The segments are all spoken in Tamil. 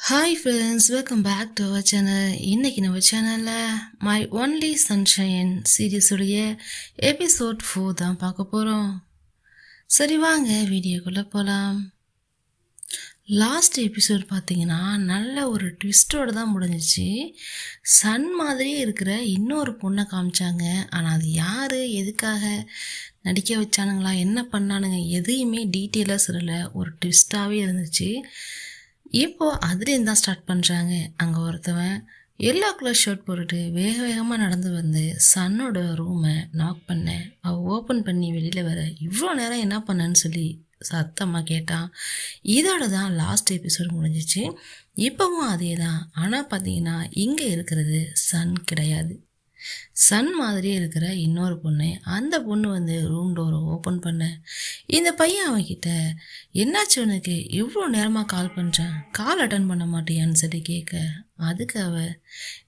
Hi friends, welcome back to our channel. இன்றைக்கி நம்ம சேனலில் மை ஒன்லி சன்ஷைன் சீரீஸுடைய எபிசோட் 4 தான் பார்க்க போகிறோம். சரி வாங்க வீடியோக்குள்ளே போகலாம். லாஸ்ட் எபிசோட் பார்த்தீங்கன்னா நல்ல ஒரு ட்விஸ்டோடு தான் முடிஞ்சிச்சு. சன் மாதிரியே இருக்கிற இன்னொரு பொண்ணை காமிச்சாங்க. ஆனால் அது யார், எதுக்காக நடிக்க வச்சானுங்களா, என்ன பண்ணானுங்க, எதையுமே டீட்டெயிலாக சொல்லலை. ஒரு ட்விஸ்ட்டாகவே இருந்துச்சு. இப்போது அதுலேருந்து தான் ஸ்டார்ட் பண்ணுறாங்க. அங்கே ஒருத்தவன் எல்லோ கலர் ஷர்ட் போட்டுட்டு வேக வேகமாக நடந்து வந்து சன்னோட ரூமை நாக் பண்ணேன். அவள் ஓப்பன் பண்ணி வெளியில் வர இவ்வளோ நேரம் என்ன பண்ணேன்னு சொல்லி சத்தமாக கேட்டான். இதோட தான் லாஸ்ட் எபிசோடு முடிஞ்சிச்சு. இப்போவும் அதே தான். ஆனால் பார்த்தீங்கன்னா இங்கே இருக்கிறது சன் கிடையாது. சன் மாதிரியே இருக்கிற இன்னொரு பொண்ணு. அந்த பொண்ணு வந்து ரூம் டோரை ஓப்பன் பண்ண இந்த பையன் அவன்கிட்ட, என்னாச்சு உனக்கு, எவ்வளோ நேரமாக கால் பண்ணுறேன், கால் அட்டன் பண்ண மாட்டியான்னு சொல்லி கேட்க, அதுக்கு அவ,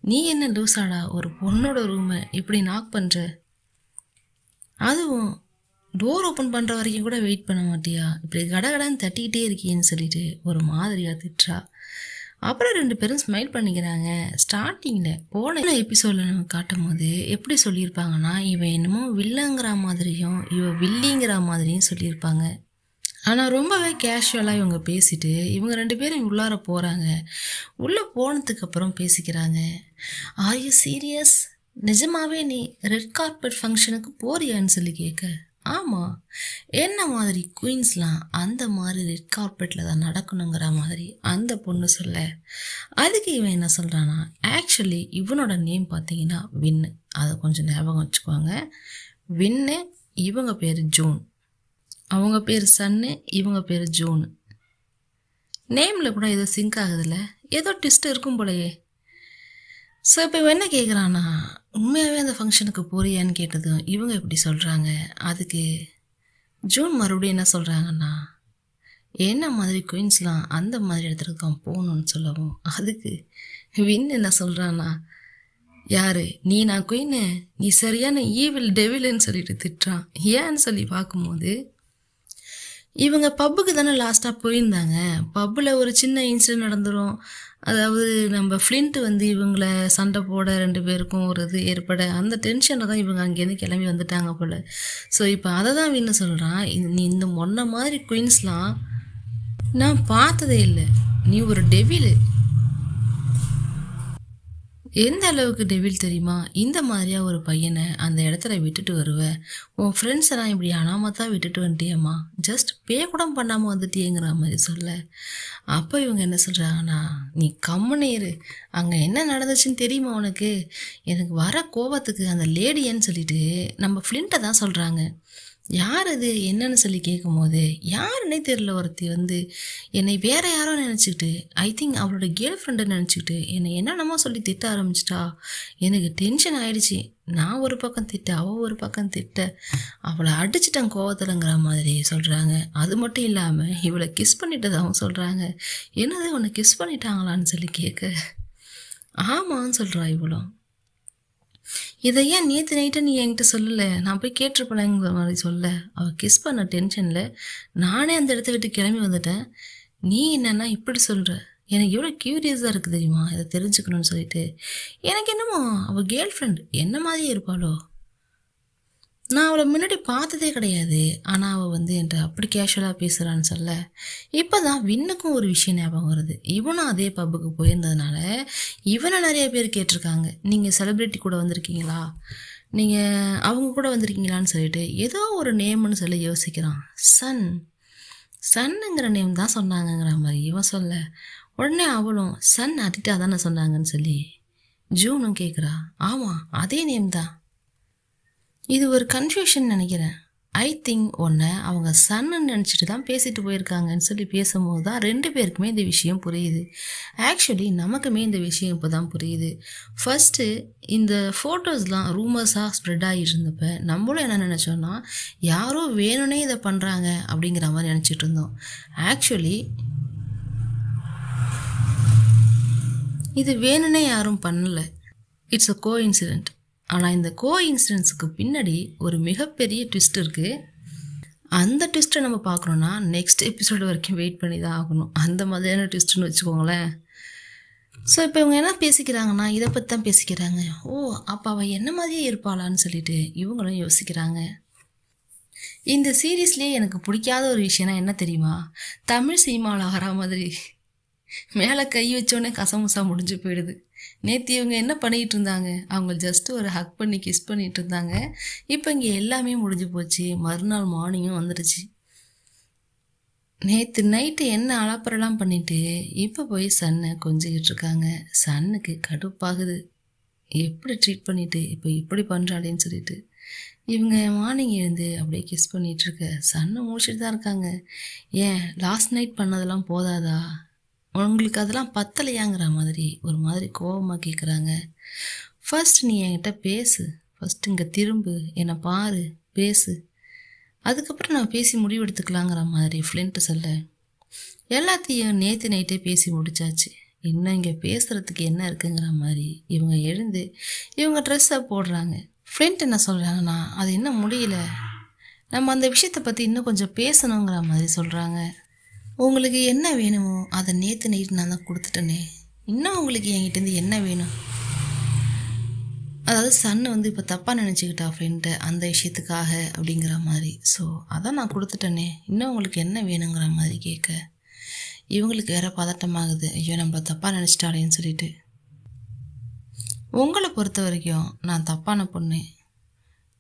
நீ என்ன லூசாடா, ஒரு பொண்ணோட ரூமை இப்படி நாக் பண்ணுற, அதுவும் டோர் ஓப்பன் பண்ணுற வரைக்கும் கூட வெயிட் பண்ண மாட்டியா, இப்படி கடகடன்னு தட்டிக்கிட்டே இருக்கியன்னு சொல்லிட்டு ஒரு மாதிரியாக திட்டுறா. அப்புறம் 2 பேரும் ஸ்மைல் பண்ணிக்கிறாங்க. ஸ்டார்டிங்கில் போன எபிசோடில் நம்ம காட்டும் போது எப்படி சொல்லியிருப்பாங்கன்னா, இவன் என்னமோ வில்லங்கிற மாதிரியும் இவன் வில்லிங்கிற மாதிரியும் சொல்லியிருப்பாங்க. ஆனால் ரொம்பவே கேஷுவலாக இவங்க பேசிட்டு இவங்க 2 பேரும் உள்ளார போகிறாங்க. உள்ளே போனதுக்கப்புறம் பேசிக்கிறாங்க. ஆர் யூ சீரியஸ், நிஜமாவே நீ ரெட் கார்பெட் ஃபங்க்ஷனுக்கு போறியான்னு சொல்லி கேட்க, ஆமாம், என்ன மாதிரி குயின்ஸ்லாம் அந்த மாதிரி ரெட் கார்பெட்டில் தான் நடக்கணுங்கிற மாதிரி அந்த பொண்ணு சொல்ல, அதுக்கு இவன் என்ன சொல்கிறான்னா, ஆக்சுவலி இவனோட நேம் பார்த்தீங்கன்னா வின்னு. அதை கொஞ்சம் ஞாபகம் வச்சுக்குவாங்க. வின்னு, இவங்க பேர் ஜூன், அவங்க பேர் சன்னு, இவங்க பேர் ஜூன். நேமில் கூட ஏதோ சிங்க் ஆகுதுல்ல, ஏதோ ட்விஸ்ட் இருக்கும் போலையே. ஸோ இப்போ இவன் என்ன கேட்குறான்னா, உண்மையாகவே அந்த ஃபங்க்ஷனுக்கு போறியான்னு கேட்டதும் இவங்க இப்படி சொல்கிறாங்க. அதுக்கு ஜூன் மறுபடியும் என்ன சொல்கிறாங்கன்னா, என்ன மாதிரி குயின்ஸ்லாம் அந்த மாதிரி இடத்துக்கு தான் போகணுன்னு சொல்லவும், அதுக்கு வின் என்ன சொல்கிறான்னா, யார் நீ, நான் குயின்னு, நீ சரியான ஈவில் டெவில்னு சொல்லிட்டு திட்டுறான். ஏன்னு சொல்லி பார்க்கும்போது, இவங்க பப்புக்கு தானே லாஸ்ட்டாக போயிருந்தாங்க. பப்பில் ஒரு சின்ன இன்சிடென்ட் நடந்துடும். அதாவது நம்ம ஃப்ளின்ட் வந்து இவங்கள சண்டை போட 2 பேருக்கும் ஒரு இது ஏற்பட அந்த டென்ஷனில் தான் இவங்க அங்கேருந்து கிளம்பி வந்துட்டாங்க போல். ஸோ இப்போ அதை தான் வின்னு சொல்கிறான், நீ இந்த மொன்ன மாதிரி குயின்ஸ்லாம் நான் பார்த்ததே இல்லை, நீ ஒரு டெவிலு. எந்த அளவுக்கு டெவில் தெரியுமா, இந்த மாதிரியா ஒரு பையனை அந்த இடத்துல விட்டுட்டு வருவேன், உன் ஃப்ரெண்ட்ஸ் எல்லாம் இப்படி அனாமத்தான் விட்டுட்டு வந்துட்டியம்மா, ஜஸ்ட் பே கூட பண்ணாமல் வந்துட்டியேங்கிற மாதிரி சொல்ல. அப்போ இவங்க என்ன சொல்கிறாங்கன்னா, நீ கம்முனேரு, அங்கே என்ன நடந்துச்சுன்னு தெரியுமா உனக்கு, எனக்கு வர கோபத்துக்கு அந்த லேடியன்னு சொல்லிட்டு நம்ம ஃப்ளின்ட்டை தான் சொல்கிறாங்க. யார் அது என்னன்னு சொல்லி கேட்கும்போது, யாருன்னே தெரியல, ஒருத்தி வந்து என்னை வேற யாரோ நினச்சிக்கிட்டு, ஐ திங்க் அவளோட கேர்ள் ஃப்ரெண்டை நினச்சிக்கிட்டு என்னை என்னென்னமோ சொல்லி திட்ட ஆரம்பிச்சிட்டா. எனக்கு டென்ஷன் ஆயிடுச்சு. நான் ஒரு பக்கம் திட்ட, அவள் ஒரு பக்கம் திட்ட, அவளை அடிச்சிட்டேன் கோவத்தில்ங்கிற மாதிரி சொல்கிறாங்க. அது மட்டும் இல்லாமல் இவளை கிஸ் பண்ணிட்டதாகவும் சொல்கிறாங்க. என்னது, உன்னை கிஸ் பண்ணிட்டாங்களான்னு சொல்லி கேட்க, ஆமான்னு சொல்கிறா இவ்வளோ. இதை ஏன் நேற்று நைட்டை நீ என்கிட்ட சொல்லலை, நான் போய் கேட்டிருப்பேங்கிற மாதிரி சொல்ல. அவள் கிஸ் பண்ண டென்ஷனில் நானே அந்த இடத்த விட்டு கிளம்பி வந்துட்டேன். நீ என்னன்னா இப்படி சொல்கிற, எனக்கு எவ்வளோ க்யூரியஸாக இருக்குது தெரியுமா இதை தெரிஞ்சுக்கணும்னு சொல்லிட்டு. எனக்கு என்னமோ அவள் கேர்ள் ஃப்ரெண்ட் என்ன மாதிரியே இருப்பாளோ, நான் அவளை முன்னாடி பார்த்ததே கிடையாது, ஆனால் அவள் வந்து என்கிட்ட அப்படி கேஷுவலாக பேசுகிறான்னு சொல்ல. இப்போ தான் வின்னுக்கும் ஒரு விஷயம் ஞாபகம் வருது. இவனும் அதே பப்புக்கு போயிருந்ததுனால இவனை நிறைய பேர் கேட்டிருக்காங்க, நீங்கள் செலிப்ரிட்டி கூட வந்திருக்கீங்களா, நீங்கள் அவங்க கூட வந்திருக்கீங்களான்னு சொல்லிட்டு ஏதோ ஒரு நேம்னு சொல்லி யோசிக்கிறான். சன்னுங்கிற நேம் தான் சொன்னாங்கங்கிற மாதிரி இவன் சொல்ல, உடனே அவளும் சன் அதிட்டா தானே சொன்னாங்கன்னு சொல்லி ஜூனும் கேட்குறா. ஆமாம், அதே நேம் தான். இது ஒரு கன்ஃபியூஷன் நினைக்கிறேன். ஐ திங்க் ஒன்று அவங்க சன்னு நினச்சிட்டு தான் பேசிட்டு போயிருக்காங்கன்னு சொல்லி பேசும்போது தான் 2 பேருக்குமே இந்த விஷயம் புரியுது. ஆக்சுவலி நமக்குமே இந்த விஷயம் இப்போ தான் புரியுது. ஃபஸ்ட்டு இந்த ஃபோட்டோஸ்லாம் ரூமர்ஸாக ஸ்ப்ரெட் ஆகிட்டு இருந்தப்போ நம்மளும் என்ன நினச்சோன்னா, யாரோ வேணும்னே இதை பண்ணுறாங்க அப்படிங்கிற மாதிரி நினச்சிட்டு இருந்தோம். ஆக்சுவலி இது வேணும்னே யாரும் பண்ணலை, இட்ஸ் அ கோ இன்சிடெண்ட். ஆனால் இந்த கோ இன்சிடென்ட்ஸுக்கு பின்னாடி ஒரு மிகப்பெரிய ட்விஸ்ட் இருக்குது. அந்த ட்விஸ்ட்டை நம்ம பார்க்குறோன்னா நெக்ஸ்ட் எபிசோடு வரைக்கும் வெயிட் பண்ணி தான் ஆகணும். அந்த மாதிரியான ட்விஸ்ட்டுன்னு வச்சுக்கோங்களேன். ஸோ இப்போ இவங்க என்ன பேசிக்கிறாங்கன்னா இதை பற்றி தான் பேசிக்கிறாங்க. ஓ, அப்போ அவள் என்ன மாதிரியே இருப்பாளான்னு சொல்லிட்டு இவங்களும் யோசிக்கிறாங்க. இந்த சீரீஸ்லேயே எனக்கு பிடிக்காத ஒரு விஷயம்னா என்ன தெரியுமா? தமிழ் சினிமாவில் ஆகிற மாதிரி மேலே கை வச்சோடனே கசமுசா முடிஞ்சு போயிடுது. நேற்று இவங்க என்ன பண்ணிகிட்டு இருந்தாங்க? அவங்க ஜஸ்ட்டு ஒரு ஹக் பண்ணி கிஸ் பண்ணிகிட்டு இருந்தாங்க. இப்போ இங்கே எல்லாமே முடிஞ்சு போச்சு. மறுநாள் மார்னிங்கும் வந்துடுச்சு. நேற்று நைட்டு என்ன அலப்பறலாம் பண்ணிவிட்டு இப்போ போய் சன்னை கொஞ்சிக்கிட்டு இருக்காங்க. சன்னுக்கு கடுப்பாகுது. எப்படி ட்ரீட் பண்ணிவிட்டு இப்போ இப்படி பண்ணுறாளேன்னு சொல்லிட்டு இவங்க மார்னிங் எழுந்து அப்படியே கிஸ் பண்ணிகிட்ருக்க சன்னை முடிச்சுட்டு தான் இருக்காங்க. ஏன் லாஸ்ட் நைட் பண்ணதெல்லாம் போதாதா? உங்களுக்கு அதெல்லாம் பத்தலையாங்கிற மாதிரி ஒரு மாதிரி கோபமாக கேட்குறாங்க. ஃபர்ஸ்ட் நீ என்கிட்ட பேசு, ஃபஸ்ட் இங்கே திரும்பு, என்னை பாரு, பேசு, அதுக்கப்புறம் நான் பேசி முடிவெடுத்துக்கலாங்கிற மாதிரி ஃப்ளின்ட்டு சொல்ல எல்லாத்தையும் நேற்று நைட்டே பேசி முடிச்சாச்சு, இன்னும் இங்கே பேசுகிறதுக்கு என்ன இருக்குங்கிற மாதிரி இவங்க எழுந்து இவங்க ட்ரெஸ்ஸை போடுறாங்க. ஃப்ளின்ட் என்ன சொல்கிறாங்கன்னா அது இன்னும் முடியல, நம்ம அந்த விஷயத்தை பற்றி இன்னும் கொஞ்சம் பேசணுங்கிற மாதிரி சொல்கிறாங்க. உங்களுக்கு என்ன வேணுமோ அதை நேற்று நைட்டு நான் தான் கொடுத்துட்டேனே, இன்னும் உங்களுக்கு என்கிட்டேருந்து என்ன வேணும்? அதாவது சன்னு வந்து இப்போ தப்பாக நினச்சிக்கிட்டா ஃப்ரெண்ட்டை அந்த விஷயத்துக்காக அப்படிங்கிற மாதிரி. ஸோ அதான் நான் கொடுத்துட்டேனே, இன்னும் உங்களுக்கு என்ன வேணுங்கிற மாதிரி கேட்க இவங்களுக்கு வேறு பதட்டமாகுது. ஐயோ நம்ம தப்பாக நினச்சிட்டாளேன்னு சொல்லிட்டு. உங்களை பொறுத்த வரைக்கும் நான் தப்பான பொண்ணு,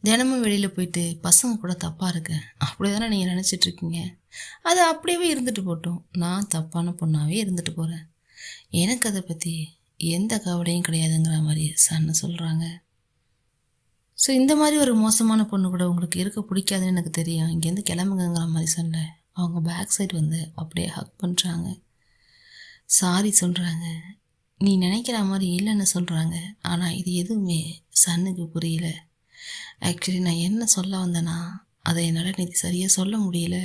தினமும் வெளியில் போயிட்டு பசங்க கூட தப்பாக இருக்கேன் அப்படி தானே நீங்கள் நினச்சிட்ருக்கீங்க. அது அப்படியே இருந்துட்டு போட்டோம், நான் தப்பான பொண்ணாகவே இருந்துட்டு போகிறேன், எனக்கு அதை பற்றி எந்த கவலையும் கிடையாதுங்கிற மாதிரி சன்னு சொல்கிறாங்க. ஸோ இந்த மாதிரி ஒரு மோசமான பொண்ணு கூட உங்களுக்கு இருக்க பிடிக்காதுன்னு எனக்கு தெரியும், இங்கேருந்து கிளம்புங்கிற மாதிரி சொல்ல அவங்க பேக் சைடு வந்து அப்படியே ஹக் பண்ணுறாங்க, சாரி சொல்கிறாங்க. நீ நினைக்கிற மாதிரி இல்லைன்னு சொல்கிறாங்க. ஆனால் இது எதுவுமே சன்னுக்கு புரியல. ஆக்சுவலி நான் என்ன சொல்ல வந்தேன்னா அதை என்னால் நேற்று சரியாக சொல்ல முடியல.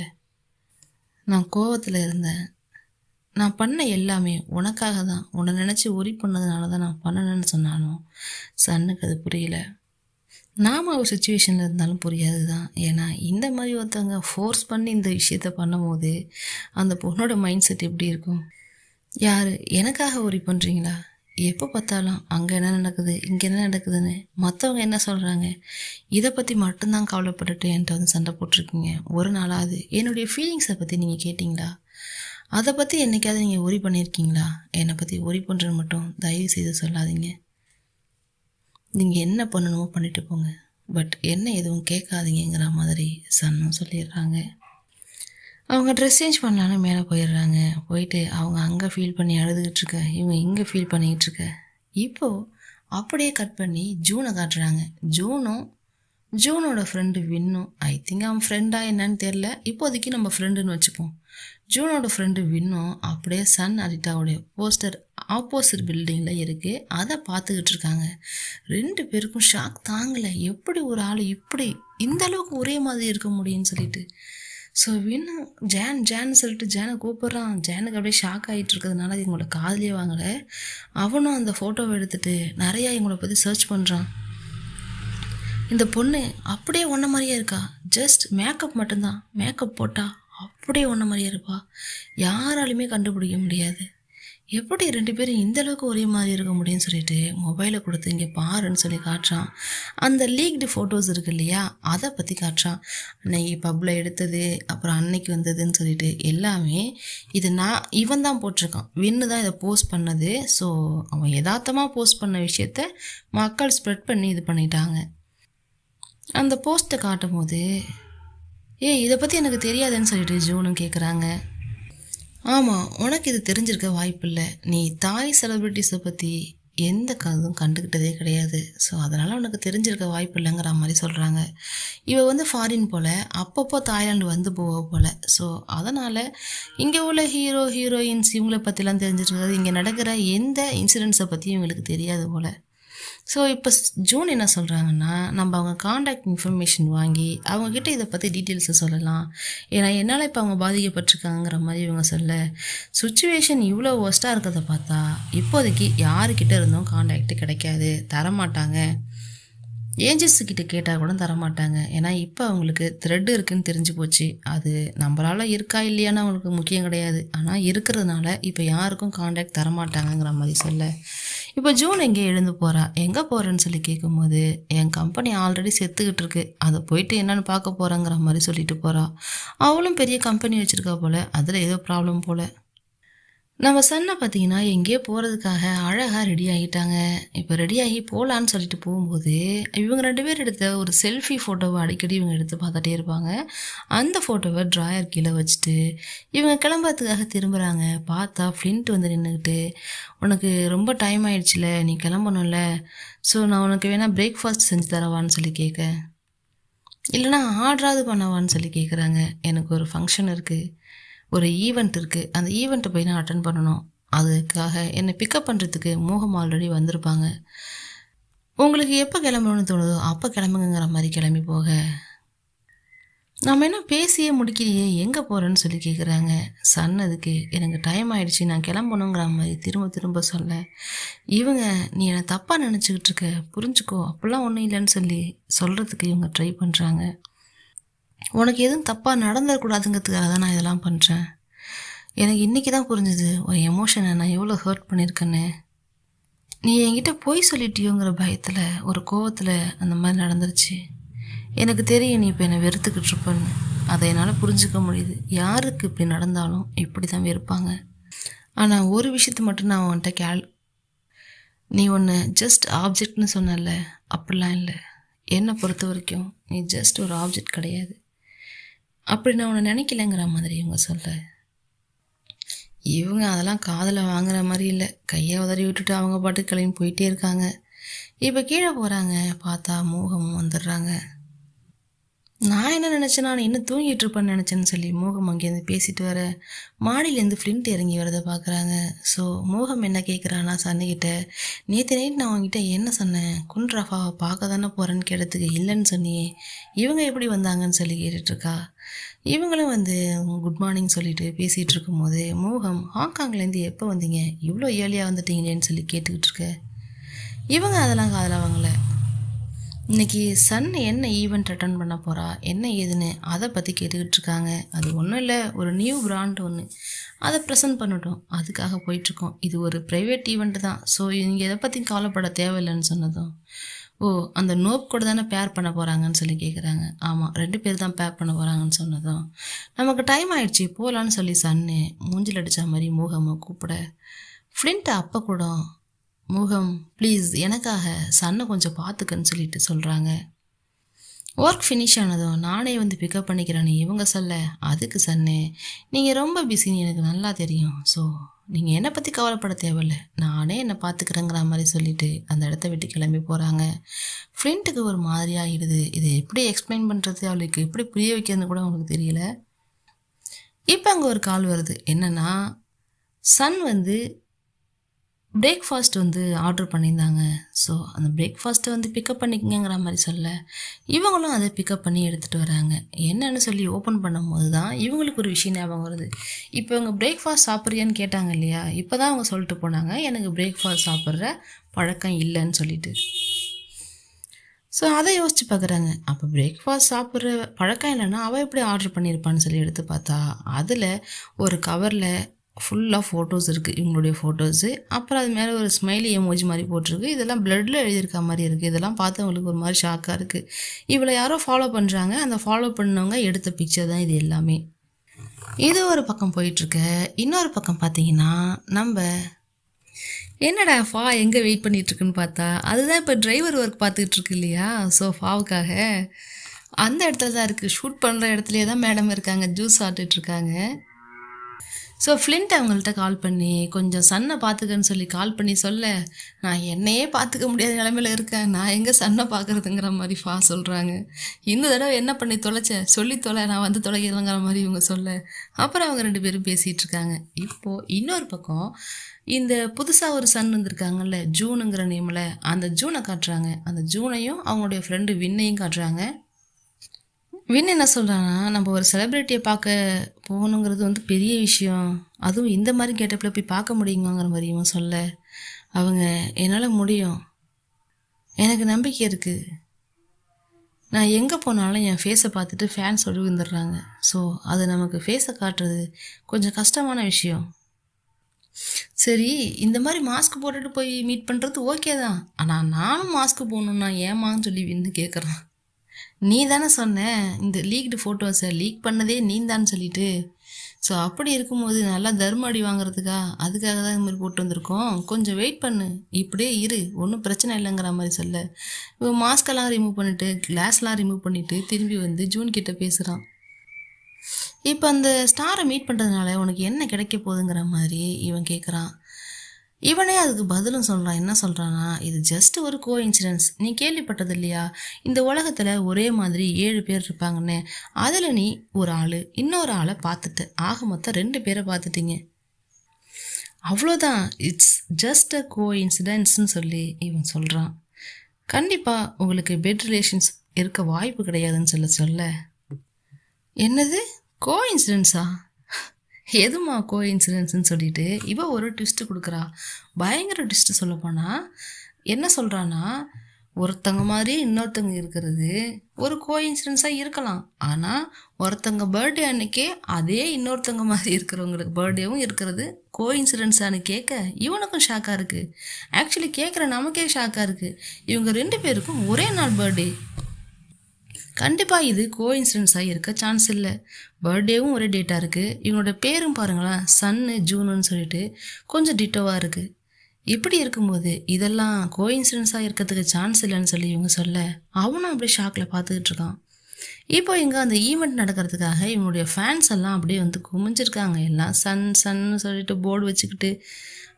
நான் கோவத்தில் இருந்தேன், நான் பண்ண எல்லாமே உனக்காக தான், உன்னை நினச்சி ஒரி பண்ணதுனால தான் நான் பண்ணணுன்னு சொன்னாலும் சன்னுக்கு அது புரியல. நாம் ஒரு சுச்சுவேஷனில் இருந்தாலும் புரியாது தான். ஏன்னா இந்த மாதிரி ஒருத்தவங்க ஃபோர்ஸ் பண்ணி இந்த விஷயத்த பண்ணும்போது அந்த பொண்ணோட மைண்ட் செட் எப்படி இருக்கும்? யார் எனக்காக ஒரி பண்ணுறீங்களா? எப்போ பார்த்தாலும் அங்கே என்ன நடக்குது இங்கே என்ன நடக்குதுன்னு மற்றவங்க என்ன சொல்கிறாங்க இதை பற்றி மட்டும்தான் கவலைப்பட்டுட்டு என்கிட்ட வந்து சண்டை போட்டிருக்கீங்க. ஒரு நாளாவது என்னுடைய ஃபீலிங்ஸை பற்றி நீங்கள் கேட்டிங்களா? அதை பற்றி என்றைக்காவது நீங்கள் ஒரி பண்ணியிருக்கீங்களா? என்னை பற்றி ஒரி பண்ணுறேன்னு மட்டும் தயவு செய்து சொல்லாதீங்க. நீங்கள் என்ன பண்ணணுமோ பண்ணிட்டு போங்க, பட் என்ன எதுவும் கேட்காதீங்கிற மாதிரி சன்னும் சொல்லிடுறாங்க. அவங்க ட்ரெஸ் சேஞ்ச் பண்ணலான்னு மேலே போயிடுறாங்க. போயிட்டு அவங்க அங்கே ஃபீல் பண்ணி அழுதுகிட்டு இருக்க, இவங்க இங்கே ஃபீல் பண்ணிக்கிட்டு இருக்க. இப்போது அப்படியே கட் பண்ணி ஜூனை காட்டுறாங்க. ஜூனோட ஃப்ரெண்டு வின்னும், ஐ திங்க் அவன் ஃப்ரெண்டா என்னன்னு தெரில, இப்போதைக்கு நம்ம ஃப்ரெண்டுன்னு வச்சுப்போம். ஜூனோட ஃப்ரெண்டு வின்னும் அப்படியே சன் அரிட்டாவுடைய போஸ்டர் ஆப்போசிட் பில்டிங்கில் இருக்குது, அதை பார்த்துக்கிட்டு இருக்காங்க. 2 பேருக்கும் ஷாக் தாங்கலை, எப்படி ஒரு ஆள் இப்படி இந்த அளவுக்கு ஒரே மாதிரி இருக்க முடியும்னு சொல்லிட்டு. ஸோ வின்னும் ஜான்னு சொல்லிட்டு ஜானை கூப்பிட்றான். ஜானுக்கு அப்படியே ஷாக் ஆகிட்டு இருக்கிறதுனால இவங்களோட காதலியே வாங்கலை. அவனும் அந்த ஃபோட்டோவை எடுத்துகிட்டு நிறையா இவங்கள பற்றி சர்ச் பண்ணுறான். இந்த பொண்ணு அப்படியே ஒன்றை மாதிரியே இருக்கா, ஜஸ்ட் மேக்கப் மட்டும்தான், மேக்கப் போட்டால் அப்படியே ஒன்றை மாதிரியே இருப்பா, யாராலுமே கண்டுபிடிக்க முடியாது. எப்படி 2 பேரும் இந்தளவுக்கு ஒரே மாதிரி இருக்க முடியும்னு சொல்லிட்டு மொபைலை கொடுத்து இங்கே பாருன்னு சொல்லி காட்டுறான். அந்த லீக்டு ஃபோட்டோஸ் இருக்குது இல்லையா, அதை பற்றி காட்டுறான். அன்னைக்கு பப்பில் எடுத்தது, அப்புறம் அன்னைக்கு வந்ததுன்னு சொல்லிட்டு எல்லாமே இது இவன் தான் போட்டிருக்கான், வின்னு தான் இதை போஸ்ட் பண்ணது. ஸோ அவன் யதார்த்தமாக போஸ்ட் பண்ண விஷயத்த மக்கள் ஸ்ப்ரெட் பண்ணி இது பண்ணிட்டாங்க. அந்த போஸ்ட்டை காட்டும் போது இதை பற்றி எனக்கு தெரியாதுன்னு சொல்லிட்டு ஜூனும் கேட்குறாங்க. ஆமாம், உனக்கு இது தெரிஞ்சிருக்க வாய்ப்பில்லை, நீ தாய் செலிப்ரிட்டிஸை பற்றி எந்த கதும் கண்டுக்கிட்டதே கிடையாது, ஸோ அதனால் உனக்கு தெரிஞ்சிருக்க வாய்ப்பு இல்லைங்கிற மாதிரி சொல்கிறாங்க. இவள் வந்து ஃபாரின் போல், அப்பப்போ தாய்லாந்து வந்து போவ போல். ஸோ அதனால் இங்கே உள்ள ஹீரோயின்ஸ் இவங்களை பற்றிலாம் தெரிஞ்சிருக்காது, இங்கே நடக்கிற எந்த இன்சிடென்ட்ஸை பற்றியும் இவங்களுக்கு தெரியாது போல். ஸோ இப்போ ஜூன் என்ன சொல்கிறாங்கன்னா, நம்ம அவங்க காண்டாக்ட் இன்ஃபர்மேஷன் வாங்கி அவங்கக்கிட்ட இதை பற்றி டீட்டெயில்ஸை சொல்லலாம், ஏன்னா என்னால் இப்போ அவங்க பாதிக்கப்பட்டிருக்காங்கிற மாதிரி இவங்க சொல்ல, சுச்சுவேஷன் இவ்வளோ ஒஸ்ட்டாக இருக்கிறத பார்த்தா இப்போதைக்கு யாருக்கிட்ட இருந்தும் காண்டாக்ட் கிடைக்காது, தரமாட்டாங்க. ஏஜென்சி கிட்ட கேட்டால் கூட தரமாட்டாங்க. ஏன்னா இப்போ அவங்களுக்கு த்ரெட் இருக்குன்னு தெரிஞ்சு போச்சு. அது நம்மளால் இருக்கா இல்லையான்னு அவங்களுக்கு முக்கியம் கிடையாது. ஆனால் இருக்கிறதுனால இப்போ யாருக்கும் கான்டாக்ட் தரமாட்டாங்கங்கிற மாதிரி சொல்ல, இப்போ ஜூன் எங்கே எழுந்து போகிறா, எங்கே போகிறேன்னு சொல்லி கேட்கும்போது, என் கம்பெனி ஆல்ரெடி செத்துக்கிட்டு இருக்கு, அதை போயிட்டு என்னென்னு பார்க்க போகிறேங்கிற மாதிரி சொல்லிட்டு போகிறா. அவளும் பெரிய கம்பெனி வச்சுருக்கா போல், அதில் ஏதோ ப்ராப்ளம் போல். நம்ம சன்னை பார்த்தீங்கன்னா எங்கேயோ போகிறதுக்காக அழகாக ரெடி ஆகிட்டாங்க. இப்போ ரெடியாகி போகலான்னு சொல்லிட்டு போகும்போது இவங்க 2 பேர் எடுத்த ஒரு செல்ஃபி ஃபோட்டோவை அடிக்கடி இவங்க எடுத்து பார்த்துட்டே இருப்பாங்க. அந்த ஃபோட்டோவை ட்ராயர் கீழே வச்சுட்டு இவங்க கிளம்புறதுக்காக திரும்புகிறாங்க. பார்த்தா ஃப்ளின்ட் வந்து நின்றுக்கிட்டு, உனக்கு ரொம்ப டைம் ஆயிடுச்சுல, நீ கிளம்பணும்ல, ஸோ நான் உனக்கு வேணால் பிரேக்ஃபாஸ்ட் செஞ்சு தரவான்னு சொல்லி கேட்க, இல்லைனா ஆர்டராது பண்ணவான்னு சொல்லி கேட்குறாங்க. எனக்கு ஒரு ஃபங்க்ஷன் இருக்குது, ஒரு ஈவெண்ட் இருக்குது, அந்த ஈவெண்ட்டை போய் நான் அட்டன் பண்ணணும், அதுக்காக என்னை பிக்கப் பண்ணுறதுக்கு மோகம் ஆல்ரெடி வந்திருப்பாங்க, உங்களுக்கு எப்போ கிளம்பணும்னு தோணுதோ அப்போ கிளம்புங்கிற மாதிரி கிளம்பி போக, நம்ம என்ன பேசியே முடிக்கலையே, எங்கே போகிறேன்னு சொல்லி கேட்குறாங்க. சன்னதுக்கு எனக்கு டைம் ஆகிடுச்சி, நான் கிளம்பணுங்கிற மாதிரி திரும்ப திரும்ப சொல்ல, இவங்க நீ என்னை தப்பாக நினச்சிக்கிட்டு இருக்க, புரிஞ்சுக்கோ, அப்படிலாம் ஒன்றும் இல்லைன்னு சொல்லி சொல்கிறதுக்கு இவங்க ட்ரை பண்ணுறாங்க. உனக்கு எதுவும் தப்பாக நடந்துடக்கூடாதுங்கிறதுக்காக தான் நான் இதெல்லாம் பண்ணுறேன். எனக்கு இன்றைக்கி தான் புரிஞ்சுது ஒரு எமோஷனை நான் எவ்வளோ ஹர்ட் பண்ணியிருக்கேன்னு. நீ என்கிட்ட போய் சொல்லிட்டியோங்கிற பயத்தில், ஒரு கோவத்தில் அந்த மாதிரி நடந்துருச்சு. எனக்கு தெரியும் நீ இப்போ என்னை வெறுத்துக்கிட்டு இருப்பேன்னு. அதை என்னால் புரிஞ்சுக்க முடியுது. யாருக்கு இப்படி நடந்தாலும் இப்படி தான் வெறுப்பாங்க. ஆனால் ஒரு விஷயத்தை மட்டும் நான் உன்கிட்ட நீ ஒன்று ஜஸ்ட் ஆப்ஜெக்ட்னு சொன்னல, அப்படிலாம் இல்லை. என்னை பொறுத்த வரைக்கும் நீ ஜஸ்ட் ஒரு ஆப்ஜெக்ட் கிடையாது, அப்படி நான் உன்னை நினைக்கலைங்கிற மாதிரி இவங்க சொல்ல, இவங்க அதெல்லாம் காதில் வாங்குற மாதிரி இல்லை, கையை உதறி விட்டுட்டு அவங்க பாட்டுக்கு கிளம்பி போயிட்டே இருக்காங்க. இப்போ கீழே போகிறாங்க, பார்த்தா மோகமும் வந்துடுறாங்க. நான் என்ன நினச்சேன்னா நான் இன்னும் தூங்கிட்டு இருப்பேன்னு நினச்சேன்னு சொல்லி மோகம் அங்கேருந்து பேசிட்டு வர, மாடியிலேருந்து ஃப்ளின்ட் இறங்கி வரதை பார்க்குறாங்க. ஸோ மோகம் என்ன கேட்குறான்னா சன்னிக்கிட்ட, நேற்று நைட் நான் அவங்ககிட்ட என்ன சொன்னேன், குன்ராஃபாவை பார்க்க தானே போகிறேன்னு கேட்டதுக்கு இல்லைன்னு சொன்னியே, இவங்க எப்படி வந்தாங்கன்னு சொல்லி கேட்டுட்ருக்கா. இவங்களும் வந்து குட் மார்னிங் சொல்லிட்டு பேசிகிட்டு இருக்கும்போது, மோகம் ஹாங்காங்லேருந்து எப்போ வந்தீங்க, இவ்வளோ ஏர்லியாக வந்துட்டீங்களேன்னு சொல்லி கேட்டுக்கிட்டு இருக்க. இவங்க அதெல்லாம் காதில் வாங்கலை. இன்றைக்கி சன் என்ன ஈவெண்ட் அட்டன் பண்ண போகிறா, என்ன ஏதுன்னு அதை பற்றி கேட்டுக்கிட்டு இருக்காங்க. அது ஒன்றும் இல்லை, ஒரு நியூ பிராண்ட் ஒன்று, அதை ப்ரெசென்ட் பண்ணட்டும், அதுக்காக போயிட்டுருக்கோம். இது ஒரு ப்ரைவேட் ஈவெண்ட்டு தான், ஸோ நீங்கள் எதை பற்றி கவலைப்பட தேவையில்லைன்னு சொன்னதும், ஓ அந்த நோப் கூட தானே பேர் பண்ண போகிறாங்கன்னு சொல்லி கேட்குறாங்க. ஆமாம் 2 பேர் தான் பேர் பண்ண போகிறாங்கன்னு சொன்னதும், நமக்கு டைம் ஆகிடுச்சி போகலான்னு சொல்லி சன்னு மூஞ்சில் அடித்த மாதிரி மோகமை கூப்பிட, ஃப்ளின்ட் அப்போ கூட மோகம் ப்ளீஸ் எனக்காக சன்னை கொஞ்சம் பார்த்துக்கன்னு சொல்லிட்டு சொல்கிறாங்க. ஒர்க் ஃபினிஷ் ஆனதும் நானே வந்து பிக்கப் பண்ணிக்கிறேன்னு இவங்க சொல்ல, அதுக்கு சன்னு நீங்கள் ரொம்ப பிஸின்னு எனக்கு நல்லா தெரியும், ஸோ நீங்கள் என்னை பற்றி கவலைப்பட தேவையில்ல, நானே என்னை பார்த்துக்கிறேங்கிற மாதிரி சொல்லிவிட்டு அந்த இடத்த விட்டு கிளம்பி போகிறாங்க. ஃப்ரெண்டுக்கு ஒரு மாதிரியாக ஆகிடுது. இதை எப்படி எக்ஸ்பிளைன் பண்ணுறது, அவளுக்கு எப்படி புரிய வைக்கிறதுன்னு கூட அவங்களுக்கு தெரியல. இப்போ அங்கே ஒரு கால் வருது. என்னென்னா சன் வந்து பிரேக்ஃபாஸ்ட் வந்து ஆர்டர் பண்ணியிருந்தாங்க, ஸோ அந்த பிரேக்ஃபாஸ்ட்டை வந்து பிக்கப் பண்ணிக்கங்கிற மாதிரி சொல்ல, இவங்களும் அதை பிக்கப் பண்ணி எடுத்துகிட்டு வராங்க. என்னன்னு சொல்லி ஓப்பன் பண்ணும்போது தான் இவங்களுக்கு ஒரு விஷயம் ஞாபகம் வருது. இப்போ இவங்க பிரேக்ஃபாஸ்ட் சாப்பிட்றியான்னு கேட்டாங்க இல்லையா, இப்போ தான் அவங்க சொல்லிட்டு போனாங்க எனக்கு பிரேக்ஃபாஸ்ட் சாப்பிட்ற பழக்கம் இல்லைன்னு சொல்லிட்டு. ஸோ அதை யோசித்து பார்க்குறாங்க. அப்போ பிரேக்ஃபாஸ்ட் சாப்பிட்ற பழக்கம் இல்லைன்னா அவள் எப்படி ஆர்டர் பண்ணியிருப்பான்னு சொல்லி எடுத்து பார்த்தா, அதில் ஒரு கவரில் ஃபுல்லாக ஃபோட்டோஸ் இருக்குது, இவங்களுடைய ஃபோட்டோஸு. அப்புறம் அது மேலே ஒரு ஸ்மைலி எமோஜி மாதிரி போட்டிருக்கு. இதெல்லாம் ப்ளட்டில் எழுதியிருக்க மாதிரி இருக்குது. இதெல்லாம் பார்த்து அவங்களுக்கு ஒரு மாதிரி ஷாக்காக இருக்குது. இவளை யாரோ ஃபாலோ பண்ணுறாங்க, அந்த ஃபாலோ பண்ணவங்க எடுத்த பிக்சர் தான் இது எல்லாமே. இது ஒரு பக்கம் போயிட்டுருக்க. இன்னொரு பக்கம் பார்த்தீங்கன்னா நம்ம என்னடா ஃபா எங்கே வெயிட் பண்ணிகிட்ருக்குன்னு பார்த்தா, அதுதான் இப்போ டிரைவர் ஒர்க் பார்த்துக்கிட்டு இல்லையா, ஸோ ஃபாவுக்காக அந்த இடத்துல தான் இருக்குது. ஷூட் பண்ணுற இடத்துலையே தான் மேடம் இருக்காங்க, ஜூஸ் ஆட்டுட்ருக்காங்க. ஸோ ஃப்ளின்ட் அவங்கள்ட்ட கால் பண்ணி கொஞ்சம் சன்னை பார்த்துக்கன்னு சொல்லி கால் பண்ணி சொல்ல, நான் என்னையே பார்த்துக்க முடியாத நிலமையில இருக்கேன், நான் எங்கே சன்னை பார்க்குறதுங்கிற மாதிரி ஃபா சொல்கிறாங்க. இந்த தடவை என்ன பண்ணி தொலைச்சேன், சொல்லி தொலை, நான் வந்து தொலைக்கிறேங்கிற மாதிரி இவங்க சொல்ல, அப்புறம் அவங்க 2 பேரும் பேசிகிட்டு இருக்காங்க. இப்போது இன்னொரு பக்கம் இந்த புதுசாக ஒரு சன் வந்திருக்காங்கல்ல ஜூனுங்கிற நேமில், அந்த ஜூனை காட்டுறாங்க. அந்த ஜூனையும் அவங்களுடைய ஃப்ரெண்டு வின்னையும் காட்டுறாங்க. வின் என்ன சொல்கிறான்னா, நம்ம ஒரு செலிப்ரிட்டியை பார்க்க போகணுங்கிறது வந்து பெரிய விஷயம், அதுவும் இந்த மாதிரி கெட்டப்பில் போய் பார்க்க முடியுங்கிற மாதிரியும் சொல்ல, அவங்க என்னால் முடியும், எனக்கு நம்பிக்கை இருக்குது, நான் எங்கே போனாலும் என் ஃபேஸை பார்த்துட்டு ஃபேன்ஸ் விழுந்துடுறாங்க. ஸோ அது நமக்கு ஃபேஸை காட்டுறது கொஞ்சம் கஷ்டமான விஷயம். சரி, இந்த மாதிரி மாஸ்க் போட்டுட்டு போய் மீட் பண்ணுறது ஓகே தான். ஆனால் நானும் மாஸ்க் போடணுன்னா ஏமான்னு சொல்லி வந்து கேட்குறான். நீ தானே சொன்ன இந்த லீக்டு ஃபோட்டோஸை லீக் பண்ணதே நீந்தான்னு சொல்லிட்டு. ஸோ அப்படி இருக்கும்போது நல்லா தர்ம அடி வாங்குறதுக்கா அதுக்காக தான் இது மாதிரி போட்டு வந்திருக்கோம். கொஞ்சம் வெயிட் பண்ணு, இப்படியே இரு, ஒன்றும் பிரச்சனை இல்லைங்கிற மாதிரி சொல்ல இவன் மாஸ்கெல்லாம் ரிமூவ் பண்ணிவிட்டு கிளாஸ்லாம் ரிமூவ் பண்ணிவிட்டு திரும்பி வந்து ஜூன் கிட்ட பேசுகிறான். இப்போ அந்த ஸ்டாரை மீட் பண்ணுறதுனால உனக்கு என்ன கிடைக்க போகுதுங்கிற மாதிரி இவன் கேட்குறான். இவனே அதுக்கு பதிலும் சொல்கிறான். என்ன சொல்கிறான்னா, இது ஜஸ்ட் ஒரு கோ இன்சிடென்ஸ். நீ கேள்விப்பட்டது இல்லையா, இந்த உலகத்தில் ஒரே மாதிரி 7 பேர் இருப்பாங்கன்னு. அதில் நீ ஒரு ஆள் இன்னொரு ஆளை பார்த்துட்ட, ஆக மொத்தம் 2 பேரை பார்த்துட்டீங்க, அவ்வளோதான். இட்ஸ் ஜஸ்ட் அ கோ இன்சிடென்ட்ஸ்ன்னு சொல்லி இவன் சொல்கிறான். கண்டிப்பாக உங்களுக்கு பெட் ரிலேஷன்ஸ் இருக்க வாய்ப்பு கிடையாதுன்னு சொல்ல என்னது கோ இன்சிடென்ஸா, எதுமா கோ இன்சிடென்ஸ்ன்னு சொல்லிட்டு இவன் ஒரு ட்விஸ்ட்டு கொடுக்குறா. பயங்கர ட்விஸ்ட்டு சொல்லப்போனால் என்ன சொல்கிறான்னா, ஒருத்தங்க மாதிரி இன்னொருத்தங்க இருக்கிறது ஒரு கோ இன்சிடென்ஸாக இருக்கலாம். ஆனால் ஒருத்தங்க பர்த்டே அன்னைக்கே அதே இன்னொருத்தங்க மாதிரி இருக்கிறவங்களுக்கு பர்த்டேவும் இருக்கிறது கோ இன்சிடென்ஸானு கேட்க இவனுக்கும் ஷாக்காக இருக்குது. ஆக்சுவலி கேட்குற நமக்கே ஷாக்காக இருக்குது. இவங்க 2 பேருக்கும் ஒரே நாள் பர்த்டே. கண்டிப்பாக இது கோ இன்சிடென்ஸாக இருக்க சான்ஸ் இல்லை. பர்த்டேவும் ஒரே டேட்டாக இருக்குது. இவனோட பேரும் பாருங்களேன், சன்னு ஜூனுன்னு சொல்லிட்டு கொஞ்சம் டிட்டோவாக இருக்குது. இப்படி இருக்கும்போது இதெல்லாம் கோ இன்சிடென்ஸாக இருக்கிறதுக்கு சான்ஸ் இல்லைன்னு சொல்லி இவங்க சொல்ல அவனும் அப்படியே ஷாக்கில் பார்த்துக்கிட்டு இருக்கான். இப்போ இங்கே அந்த ஈவெண்ட் நடக்கிறதுக்காக இவனுடைய ஃபேன்ஸ் எல்லாம் அப்படியே வந்து குமிஞ்சிருக்காங்க. எல்லாம் சன்னு சொல்லிட்டு போர்டு வச்சுக்கிட்டு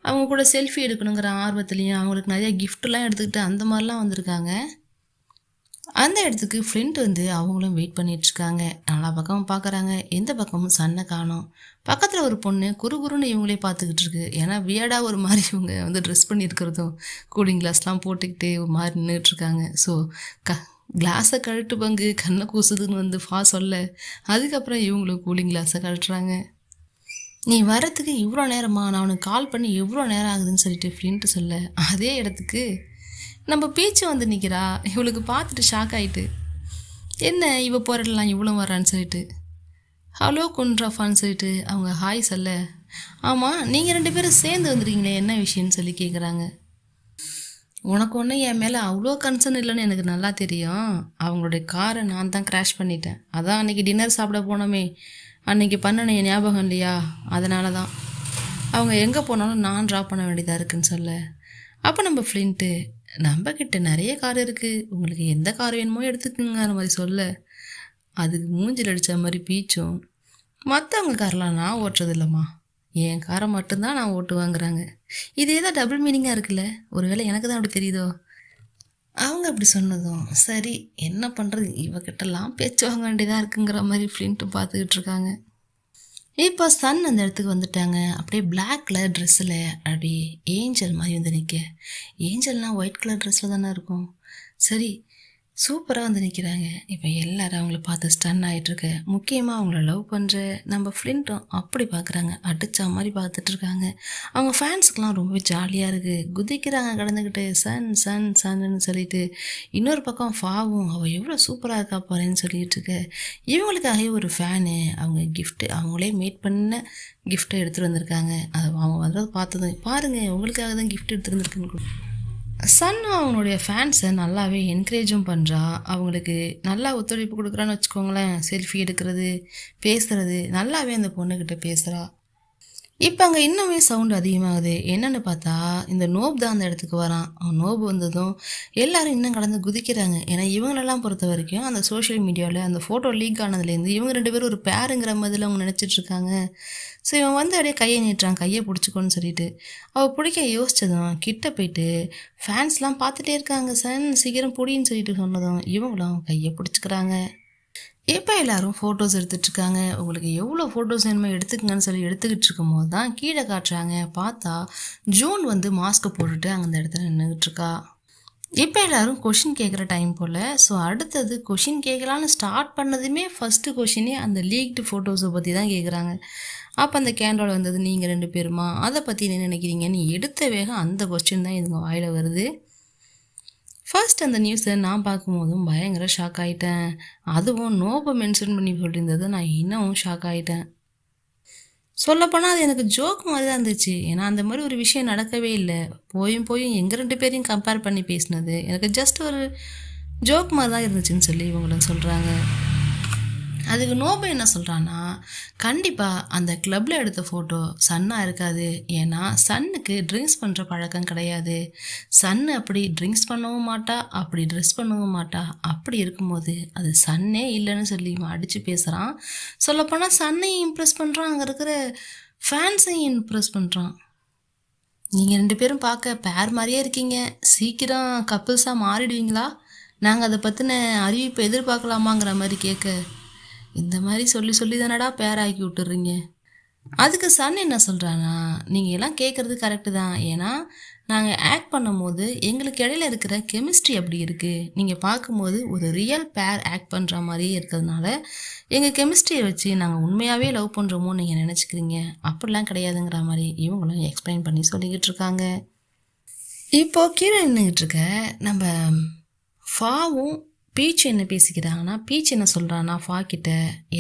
அவங்க கூட செல்ஃபி எடுக்கணுங்கிற ஆர்வத்துலேயும் அவங்களுக்கு நிறைய கிஃப்ட்லாம் எடுத்துக்கிட்டு அந்த மாதிரிலாம் வந்திருக்காங்க. அந்த இடத்துக்கு ஃப்ரெண்ட் வந்து அவங்களும் வெயிட் பண்ணிகிட்ருக்காங்க. நாலா பக்கமும் பார்க்குறாங்க, எந்த பக்கமும் சன்னை காணோம். பக்கத்தில் ஒரு பொண்ணு குறுகுறுன்னு இவங்களே பார்த்துக்கிட்டு இருக்கு. ஏன்னா வியர்டாக ஒரு மாதிரி இவங்க வந்து ட்ரெஸ் பண்ணியிருக்கிறதும் கூலிங் கிளாஸ்லாம் போட்டுக்கிட்டு ஒரு மாதிரி நின்றுட்டுருக்காங்க. ஸோ கிளாஸை கழட்டு பங்கு கண்ணை கூசுதுன்னு வந்து சொல்ல அதுக்கப்புறம் இவங்களும் கூலிங் கிளாஸை கழட்டுறாங்க. நீ வரத்துக்கு இவ்வளோ நேரமா, நான் அவனுக்கு கால் பண்ணி எவ்வளோ நேரம் ஆகுதுன்னு சொல்லிட்டு ஃப்ரெண்ட்டு சொல்ல அதே இடத்துக்கு நம்ம பேச்சு வந்து நிற்கிறா. இவளுக்கு பார்த்துட்டு ஷாக் ஆகிட்டு, என்ன இவ போராடலாம் இவ்வளோ வரான்னு சொல்லிட்டு ஹலோ குன்றாஃபான்னு சொல்லிட்டு அவங்க ஹாய் சொல்ல, ஆமாம் நீங்கள் 2 பேரும் சேர்ந்து வந்துருக்கீங்களே என்ன விஷயம்னு சொல்லி கேட்குறாங்க. உனக்கு ஒன்றும் என் மேலே அவ்வளோ கன்சர்ன் இல்லைன்னு எனக்கு நல்லா தெரியும். அவங்களுடைய காரை நான் தான் கிராஷ் பண்ணிட்டேன். அதான் அன்றைக்கி டின்னர் சாப்பிட போனோமே, அன்றைக்கி பண்ணனே ஞாபகம் இல்லையா, அதனால தான் அவங்க எங்கே போனாலும் நான் ட்ராப் பண்ண வேண்டியதாக இருக்குன்னு சொல்ல அப்போ நம்ம ஃப்ளின்ட்டு, நம்மக்கிட்ட நிறைய கார் இருக்குது, உங்களுக்கு எந்த கார் வேணுமோ எடுத்துக்குங்கிற மாதிரி சொல்ல அதுக்கு மூஞ்சில் அடித்த மாதிரி பீச்சும், மற்றவங்க காரெலாம் நான் ஓட்டுறது இல்லைம்மா, என் காரை மட்டும்தான் நான் ஓட்டுவாங்கிறாங்க. இதே தான் டபுள் மீனிங்காக இருக்குல்ல, ஒருவேளை எனக்கு தான் அப்படி தெரியுதோ. அவங்க அப்படி சொன்னதும் சரி என்ன பண்ணுறது, இவகிட்டலாம் பேச்சு வாங்க வேண்டியதாக இருக்குங்கிற மாதிரி ஃப்ளின்ட்டு பார்த்துக்கிட்டு இருக்காங்க. இப்போ சன் அந்த இடத்துக்கு வந்துட்டாங்க. அப்படியே பிளாக் கலர் ட்ரெஸ்ஸில் அப்படியே ஏஞ்சல் மாதிரி வந்து நிற்க. ஏஞ்சல்னால் ஒயிட் கலர் ட்ரெஸ்ஸில் தானே இருக்கும். சரி, சூப்பராக வந்து நிற்கிறாங்க. இப்போ எல்லோரும் அவங்கள பார்த்து ஸ்டன் ஆகிட்டுருக்க. முக்கியமாக அவங்கள லவ் பண்ணுற நம்ம ஃப்ளின்ட்டும் அப்படி பார்க்குறாங்க, அடித்தா மாதிரி பார்த்துட்ருக்காங்க. அவங்க ஃபேன்ஸுக்கெலாம் ரொம்ப ஜாலியாக இருக்குது, குதிக்கிறாங்க கடந்துக்கிட்டு சன்னு சொல்லிட்டு. இன்னொரு பக்கம் ஃபாவும் அவள் எவ்வளோ சூப்பராக இருக்கா பாருன்னு சொல்லிகிட்டு இருக்க. இவங்களுக்காகவே ஒரு ஃபேனு அவங்க கிஃப்ட்டு அவங்களே மேட் பண்ண கிஃப்ட்டை எடுத்துகிட்டு வந்திருக்காங்க. அதை அவங்க வந்தது பார்த்ததும் பாருங்கள் உங்களுக்காக தான் கிஃப்ட் எடுத்துகிட்டு வந்திருக்குன்னு. சன்னு அவனுடைய ஃபேன்ஸை நல்லாவே என்கரேஜும் பண்ணுறா. அவங்களுக்கு நல்லா ஒத்துழைப்பு கொடுக்குறான்னு வச்சுக்கோங்களேன். செல்ஃபி எடுக்கிறது, பேசுகிறது, நல்லாவே அந்த பொண்ணுக்கிட்ட பேசுகிறா. இப்போ அங்கே இன்னுமே சவுண்டு அதிகமாகுது. என்னென்னு பார்த்தா இந்த நோப் தான் அந்த இடத்துக்கு வரான். அவன் நோபு வந்ததும் எல்லோரும் இன்னும் கடந்து குதிக்கிறாங்க. ஏன்னா இவங்களெல்லாம் பொறுத்த வரைக்கும் அந்த சோஷியல் மீடியாவில் அந்த ஃபோட்டோ லீக் ஆனதுலேருந்து இவங்க 2 பேரும் ஒரு பேருங்கிற மாதிரில அவங்க நினச்சிட்ருக்காங்க. ஸோ இவன் வந்து அப்படியே கையை நீட்டுறான், கையை பிடிச்சிக்கோன்னு சொல்லிட்டு. அவள் பிடிக்க யோசித்ததும் கிட்ட போயிட்டு ஃபேன்ஸ்லாம் பார்த்துட்டே இருக்காங்க. சீக்கிரம் பிடின்னு சொல்லிட்டு சொன்னதும் இவங்களும் கையை பிடிச்சிக்கிறாங்க. இப்போ எல்லோரும் ஃபோட்டோஸ் எடுத்துகிட்ருக்காங்க. உங்களுக்கு எவ்வளோ ஃபோட்டோஸ் வேணுமோ எடுத்துக்கங்கன்னு சொல்லி எடுத்துக்கிட்டு இருக்கும் போது தான் கீழே காட்டுறாங்க. பார்த்தா ஜூன் வந்து மாஸ்க்கை போட்டுட்டு அங்கே அந்த இடத்துல நின்றுக்கிட்டுருக்கா. இப்போ எல்லோரும் கொஷின் கேட்குற டைம் போல். ஸோ அடுத்தது கொஷின் கேட்கலான்னு ஸ்டார்ட் பண்ணதுமே ஃபஸ்ட்டு கொஷினே அந்த லீக்டு ஃபோட்டோஸை பற்றி தான் கேட்குறாங்க. அப்போ அந்த கேண்டோட வந்தது நீங்கள் 2 பேருமா, அதை பற்றி என்ன நினைக்கிறீங்கன்னு எடுத்த வேகம் அந்த கொஸ்டின் தான் இதுங்க வாயில் வருது. ஃபர்ஸ்ட் அந்த நியூஸை நான் பார்க்கும்போதும் பயங்கர ஷாக் ஆகிட்டேன். அதுவும் நோபை மென்ஷன் பண்ணி சொல்லியிருந்தது நான் இன்னும் ஷாக் ஆகிட்டேன். சொல்லப்போனால் அது எனக்கு ஜோக் மாதிரி தான் இருந்துச்சு. ஏன்னா அந்த மாதிரி ஒரு விஷயம் நடக்கவே இல்லை. போயும் போயும் எங்கள் 2 பேரையும் கம்பேர் பண்ணி பேசினது எனக்கு ஜஸ்ட் ஒரு ஜோக் மாதிரி தான் இருந்துச்சுன்னு சொல்லி இவங்களும் சொல்கிறாங்க. அதுக்கு நோபை என்ன சொல்கிறான்னா, கண்டிப்பாக அந்த கிளப்பில் எடுத்த ஃபோட்டோ சன்னாக இருக்காது. ஏன்னா சன்னுக்கு ட்ரிங்க்ஸ் பண்ணுற பழக்கம் கிடையாது. சன்னு அப்படி ட்ரிங்க்ஸ் பண்ணவும் மாட்டா, அப்படி ட்ரெஸ் பண்ணவும் மாட்டா. அப்படி இருக்கும்போது அது சன்னே இல்லைன்னு சொல்லி இவன் அடித்து பேசுகிறான். சொல்லப்போனால் சன்னையும் இம்ப்ரெஸ் பண்ணுறான், அங்கே இருக்கிற ஃபேன்ஸையும் இம்ப்ரெஸ் பண்ணுறான். நீங்கள் 2 பேரும் பார்க்க பேர் மாதிரியே இருக்கீங்க, சீக்கிரம் கப்புள்ஸாக மாறிடுவீங்களா? நாங்கள் அதை பற்றின அறிவிப்பை எதிர்பார்க்கலாமாங்கிற மாதிரி கேட்க, இந்த மாதிரி சொல்லி சொல்லி தானடா பேராக்கி விட்டுறீங்க. அதுக்கு சன் என்ன சொல்கிறான்னா, நீங்கள் எல்லாம் கேட்குறது கரெக்டு தான். ஏன்னா நாங்கள் ஆக்ட் பண்ணும்போது எங்களுக்கு இடையில இருக்கிற கெமிஸ்ட்ரி அப்படி இருக்குது. நீங்கள் பார்க்கும்போது ஒரு ரியல் பேர் ஆக்ட் பண்ணுற மாதிரியே இருக்கிறதுனால எங்கள் கெமிஸ்ட்ரியை வச்சு நாங்கள் உண்மையாகவே லவ் பண்ணுறோமோ நீங்கள் நினச்சிக்கிறீங்க. அப்படிலாம் கிடையாதுங்கிற மாதிரி இவங்களும் எக்ஸ்பிளைன் பண்ணி சொல்லிக்கிட்டு இருக்காங்க. இப்போது கீழே நின்றுக்கிட்டு இருக்க நம்ம ஃபாவும் பீச் என்ன பேசிக்கிறாங்கன்னா, பீச் என்ன சொல்கிறான்னா ஃபா கிட்ட,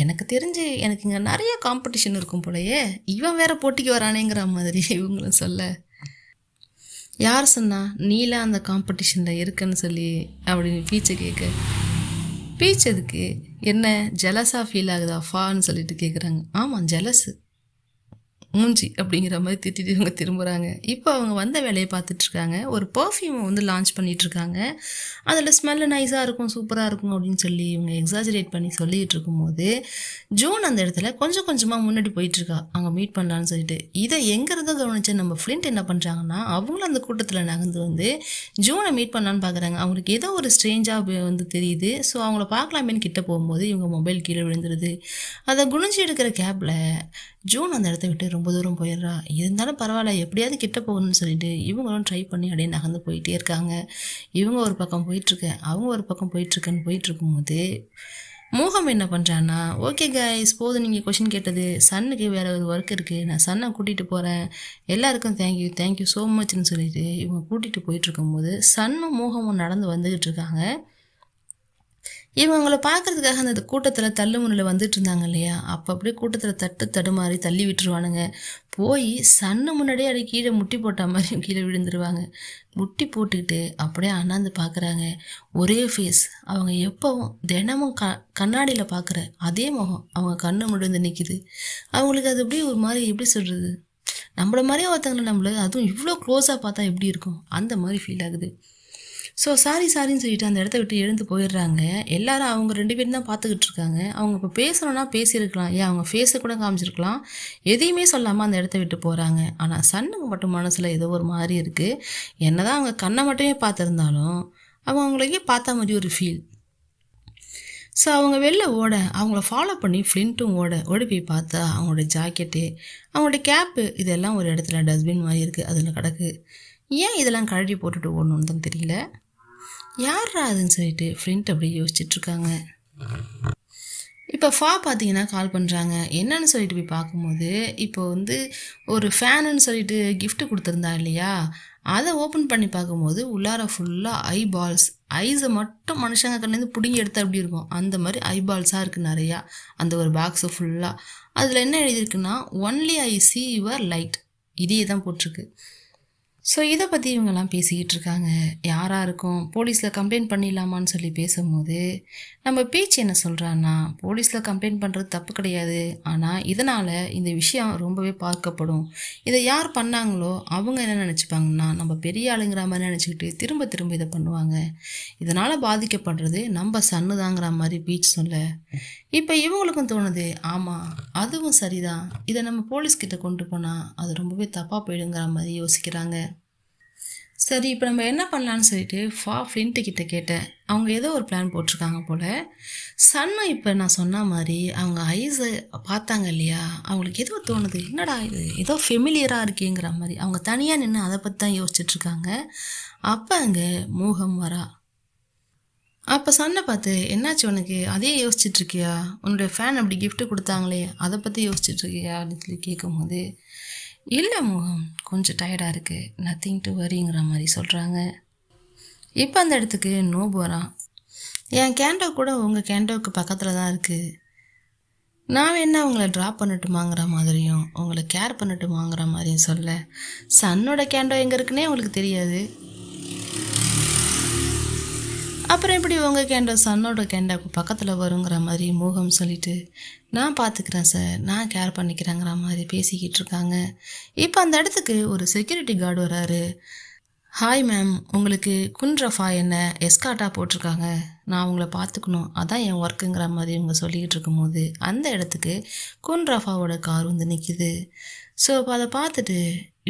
எனக்கு தெரிஞ்சு எனக்கு இங்கே நிறைய காம்படிஷன் இருக்கும் போலயே, இவன் வேற போட்டிக்கு வரானேங்கிற மாதிரி இவங்களும் சொல்ல, யார் சொன்னா நீலாம் அந்த காம்படிஷனில் இருக்குன்னு சொல்லி அப்படின்னு பீச்சை கேட்க, பீச் எதுக்கு என்ன ஜெலஸாக ஃபீல் ஆகுதா ஃபான்னு சொல்லிட்டு கேட்குறாங்க. ஆமாம் ஜெலஸு மூஞ்சி அப்படிங்கிற மாதிரி திட்டிட்டு இவங்க திரும்புகிறாங்க. இப்போ அவங்க வந்த வேலையை பார்த்துட்ருக்காங்க. ஒரு பர்ஃப்யூமை வந்து லான்ச் பண்ணிகிட்ருக்காங்க. அதில் ஸ்மெல்லு நைஸாக இருக்கும், சூப்பராக இருக்கும் அப்படின்னு சொல்லி இவங்க எக்ஸாஜரேட் பண்ணி சொல்லிகிட்டு இருக்கும்போது ஜூன் அந்த இடத்துல கொஞ்சம் கொஞ்சமாக முன்னாடி போயிட்டுருக்கா அங்கே மீட் பண்ணலான்னு சொல்லிட்டு. இதை எங்கேருந்தோ கவனிச்ச நம்ம ஃப்ளின்ட் என்ன பண்ணுறாங்கன்னா, அவங்களும் அந்த கூட்டத்தில் நகர்ந்து வந்து ஜூனை மீட் பண்ணலான்னு பார்க்குறாங்க. அவங்களுக்கு ஏதோ ஒரு ஸ்ட்ரேஞ்சாக வந்து தெரியுது. ஸோ அவங்கள பார்க்கலாமேன்னு கிட்ட போகும்போது இவங்க மொபைல் கீழே விழுந்துருது. அதை குனிஞ்சு எடுக்கிற கேப்பில் ஜூன் அந்த இடத்த விட்டு ரொம்ப தூரம் போயிடுறா. இருந்தாலும் பரவாயில்ல, எப்படியாவது கிட்ட போகணும்னு சொல்லிட்டு இவங்களும் ட்ரை பண்ணி அப்படியே நகர்ந்து போயிட்டே இருக்காங்க. இவங்க ஒரு பக்கம் போயிட்டுருக்க, அவங்க ஒரு பக்கம் போயிட்டுருக்குன்னு போயிட்டுருக்கும்போது மோகம் என்ன பண்ணுறான்னா, ஓகே கைஸ் போதும், நீங்கள் கொஷின் கேட்டது, சன்னுக்கு வேறு ஒரு ஒர்க் இருக்குது, நான் சன்னை கூட்டிகிட்டு போகிறேன், எல்லாருக்கும் தேங்க்யூ ஸோ மச்னு சொல்லிட்டு இவங்க கூட்டிகிட்டு போயிட்டுருக்கும்போது சன்னும் மோகமும் நடந்து வந்துக்கிட்டு இருக்காங்க. இவங்களை பார்க்குறதுக்காக அந்த கூட்டத்தில் தள்ளு முன்னில் வந்துட்டு இருந்தாங்க இல்லையா, அப்போ அப்படியே கூட்டத்தில் தடுமாறி தள்ளி விட்டுருவானுங்க. போய் சன்னு முன்னாடியே அப்படியே கீழே முட்டி போட்ட மாதிரி கீழே விழுந்துருவாங்க. முட்டி போட்டுக்கிட்டு அப்படியே அண்ணாந்து பார்க்குறாங்க. ஒரே ஃபேஸ், அவங்க எப்போவும் தினமும் கண்ணாடியில் பார்க்குற அதே முகம் அவங்க கண்ணு முடிந்து நிற்கிது. அவங்களுக்கு அது அப்படியே ஒரு மாதிரி எப்படி சொல்கிறது, நம்மள மாதிரியே ஒருத்தவங்களை அதுவும் இவ்வளோ க்ளோஸாக பார்த்தா எப்படி இருக்கும், அந்த மாதிரி ஃபீல் ஆகுது. ஸோ சாரின்னு சொல்லிட்டு அந்த இடத்த விட்டு எழுந்து போயிடுறாங்க. எல்லாரும் அவங்க 2 பேரும் தான் பார்த்துக்கிட்டு இருக்காங்க. அவங்க இப்போ பேசணும்னா பேசியிருக்கலாம், ஏன் அவங்க ஃபேஸை கூட காமிச்சிருக்கலாம். எதையுமே சொல்லாமல் அந்த இடத்த விட்டு போகிறாங்க. ஆனால் சன்னுக்கு மட்டும் மனசில் ஏதோ ஒரு மாதிரி இருக்குது. என்ன தான் அவங்க கண்ணை மட்டுமே பார்த்துருந்தாலும் அவங்களுக்கே பார்த்தா மாதிரி ஒரு ஃபீல். ஸோ அவங்க வெளில ஓட, அவங்கள ஃபாலோ பண்ணி ஃப்ளின்ட்டும் ஓடி போய் பார்த்தா அவங்களோட ஜாக்கெட்டு, அவங்களோட கேப்பு இதெல்லாம் ஒரு இடத்துல டஸ்ட்பின் மாதிரி இருக்குது, அதில் கிடக்கு. ஏன் இதெல்லாம் கழட்டி போட்டுட்டு ஓடணுன்னு தான் தெரியல. யாரா அதுன்னு சொல்லிட்டு ஃப்ளின்ட் அப்படியே யோசிச்சுட்ருக்காங்க. இப்போ ஃபா பார்த்தீங்கன்னா கால் பண்ணுறாங்க. என்னன்னு சொல்லிட்டு போய் பார்க்கும்போது இப்போ வந்து ஒரு ஃபேனுன்னு சொல்லிட்டு கிஃப்ட் கொடுத்துருந்தா இல்லையா, அதை ஓப்பன் பண்ணி பார்க்கும்போது உள்ளார ஃபுல்லாக ஐபால்ஸ், ஐஸை மட்டும் மனுஷங்க கண்ணிலேருந்து பிடுங்கி எடுத்தால் அப்படி இருக்கும், அந்த மாதிரி ஐபால்ஸாக இருக்குது நிறையா. அந்த ஒரு பாக்ஸு ஃபுல்லாக அதில் என்ன எழுதியிருக்குன்னா, only I see your light, இதே தான் போட்டிருக்கு. ஸோ இதை பற்றி இவங்கெல்லாம் பேசிக்கிட்டு இருக்காங்க. யாராக இருக்கும், போலீஸில் கம்ப்ளைண்ட் பண்ணிடலாமான்னு சொல்லி பேசும்போது நம்ம பீச் என்ன சொல்கிறான்னா, போலீஸில் கம்ப்ளைண்ட் பண்ணுறது தப்பு கிடையாது, ஆனால் இதனால் இந்த விஷயம் ரொம்பவே பார்க்கப்படும். இதை யார் பண்ணாங்களோ அவங்க என்ன நினச்சிப்பாங்கன்னா, நம்ம பெரிய ஆளுங்கிற மாதிரி நினச்சிக்கிட்டு திரும்ப திரும்ப இதை பண்ணுவாங்க. இதனால் பாதிக்கப்படுறது நம்ம சன்னுதாங்கிற மாதிரி பீச் சொல்ல, இப்போ இவங்களுக்கும் தோணுது, ஆமாம் அதுவும் சரிதான், இதை நம்ம போலீஸ்கிட்ட கொண்டு போனால் அது ரொம்பவே தப்பாக போயிடுங்கிற மாதிரி யோசிக்கிறாங்க. சரி, இப்போ நம்ம என்ன பண்ணலான்னு சொல்லிட்டு ஃப்ளின்ட்டு கிட்ட கேட்டேன். அவங்க ஏதோ ஒரு பிளான் போட்டிருக்காங்க போல். சன்னு இப்போ நான் சொன்ன மாதிரி அவங்க ஐஸை பார்த்தாங்க இல்லையா, அவங்களுக்கு ஏதோ தோணுது, என்னடா இது ஏதோ ஃபெமிலியராக இருக்கேங்கிற மாதிரி அவங்க தனியாக நின்று அதை பற்றி தான் யோசிச்சுட்ருக்காங்க. அப்போ அங்கே மோகம் வரா. அப்போ சன்னை பார்த்து, என்னாச்சு உனக்கு, அதே யோசிச்சுட்ருக்கியா, உன்னுடைய ஃபேன் அப்படி கிஃப்ட்டு கொடுத்தாங்களே அதை பற்றி யோசிச்சுட்ருக்கியா அப்படின்னு சொல்லி கேட்கும்போது, இல்லை மோகம் கொஞ்சம் டயர்டாக இருக்குது, நத்திங் டு வரிங்கிற மாதிரி சொல்கிறாங்க. இப்போ அந்த இடத்துக்கு நோபு வரான். என் கேண்டோ கூட உங்கள் கேண்டோவுக்கு பக்கத்தில் தான் இருக்குது. நான் வேணா உங்களை ட்ராப் பண்ணட்டுமாங்கிற மாதிரியும் உங்களை கேர் பண்ணட்டுமாங்கிற மாதிரியும் சொல்ல, சன்னோட கேண்டோ எங்கே இருக்குன்னே உங்களுக்கு தெரியாது. அப்புறம் எப்படி உங்கள் கேண்டோ சன்னோட கேண்டோக்கு பக்கத்தில் வருங்கிற மாதிரி மோகம் சொல்லிட்டு, நான் பார்த்துக்கிறேன் சார், நான் கேர் பண்ணிக்கிறேங்கிற மாதிரி பேசிக்கிட்டு இருக்காங்க. இப்போ அந்த இடத்துக்கு ஒரு செக்யூரிட்டி கார்டு வராரு. ஹாய் மேம், உங்களுக்கு குன்ரஃபா என்ன எஸ்கார்ட்டாக போட்டிருக்காங்க, நான் உங்களை பார்த்துக்கணும், அதான் என் ஒர்க்குங்கிற மாதிரி இவங்க சொல்லிக்கிட்டு இருக்கும்போது அந்த இடத்துக்கு குன்ரஃபாவோட கார் வந்து நிற்கிது. ஸோ இப்போ அதை பார்த்துட்டு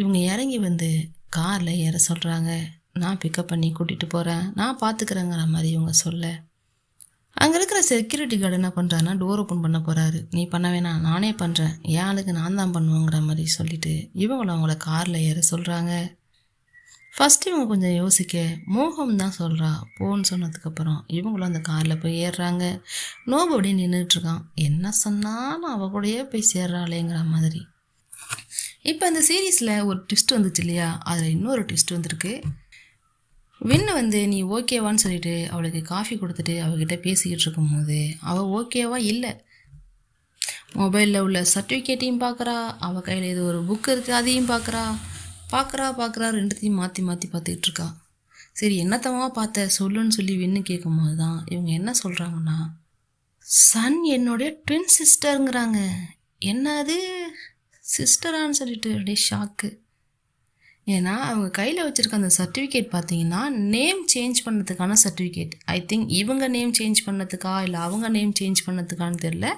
இவங்க இறங்கி வந்து காரில் ஏற சொல்கிறாங்க. நான் பிக்கப் பண்ணி கூட்டிகிட்டு போகிறேன், நான் பார்த்துக்கிறேங்கிற மாதிரி இவங்க சொல்ல, அங்கே இருக்கிற செக்யூரிட்டி கார்டு என்ன பண்ணுறாருன்னா டோர் ஓப்பன் பண்ண போகிறாரு. நீ பண்ண வேணாம், நானே பண்ணுறேன், என் ஆளுக்கு நான் தான் பண்ணுவேங்கிற மாதிரி சொல்லிவிட்டு இவங்களும் அவங்கள காரில் ஏற சொல்கிறாங்க. ஃபஸ்ட்டு இவங்க கொஞ்சம் யோசிக்க மோகம் தான் சொல்கிறா போன்னு சொன்னதுக்கப்புறம் இவங்களும் அந்த காரில் போய் ஏறுறாங்க. நோபு அப்படியே நின்றுட்டுருக்கான். என்ன சொன்னாலும் அவள் கூடயே போய் சேர்றாளேங்கிற மாதிரி. இப்போ அந்த சீரீஸில் ஒரு ட்விஸ்ட் வந்துச்சு இல்லையா, அதில் இன்னொரு ட்விஸ்ட் வந்திருக்கு. வின்னு வந்து நீ ஓகேவான்னு சொல்லிட்டு அவளுக்கு காஃபி கொடுத்துட்டு அவகிட்ட பேசிக்கிட்டு இருக்கும்போது அவள் ஓகேவா இல்லை. மொபைலில் உள்ள சர்டிஃபிகேட்டையும் பார்க்குறா, அவள் கையில் ஏதோ ஒரு புக் இருக்குது அதையும் பார்க்குறா ரெண்டுத்தையும் மாற்றி பார்த்துக்கிட்டு இருக்கா. சரி என்னத்தமா பார்த்த சொல்லுன்னு சொல்லி வின்னு கேட்கும்போது தான் இவங்க என்ன சொல்கிறாங்கன்னா, சன் என்னுடைய ட்வின் சிஸ்டருங்கிறாங்க. என்னது சிஸ்டரான்னு சொல்லிட்டு அப்படியே ஷாக்கு. ஏன்னா அவங்க கையில் வச்சுருக்க அந்த சர்டிஃபிகேட் பார்த்தீங்கன்னா நேம் சேஞ்ச் பண்ணதுக்கான சர்டிஃபிகேட். ஐ திங்க் இவங்க நேம் சேஞ்ச் பண்ணதுக்கா இல்லை அவங்க நேம் சேஞ்ச் பண்ணதுக்கான்னு தெரில,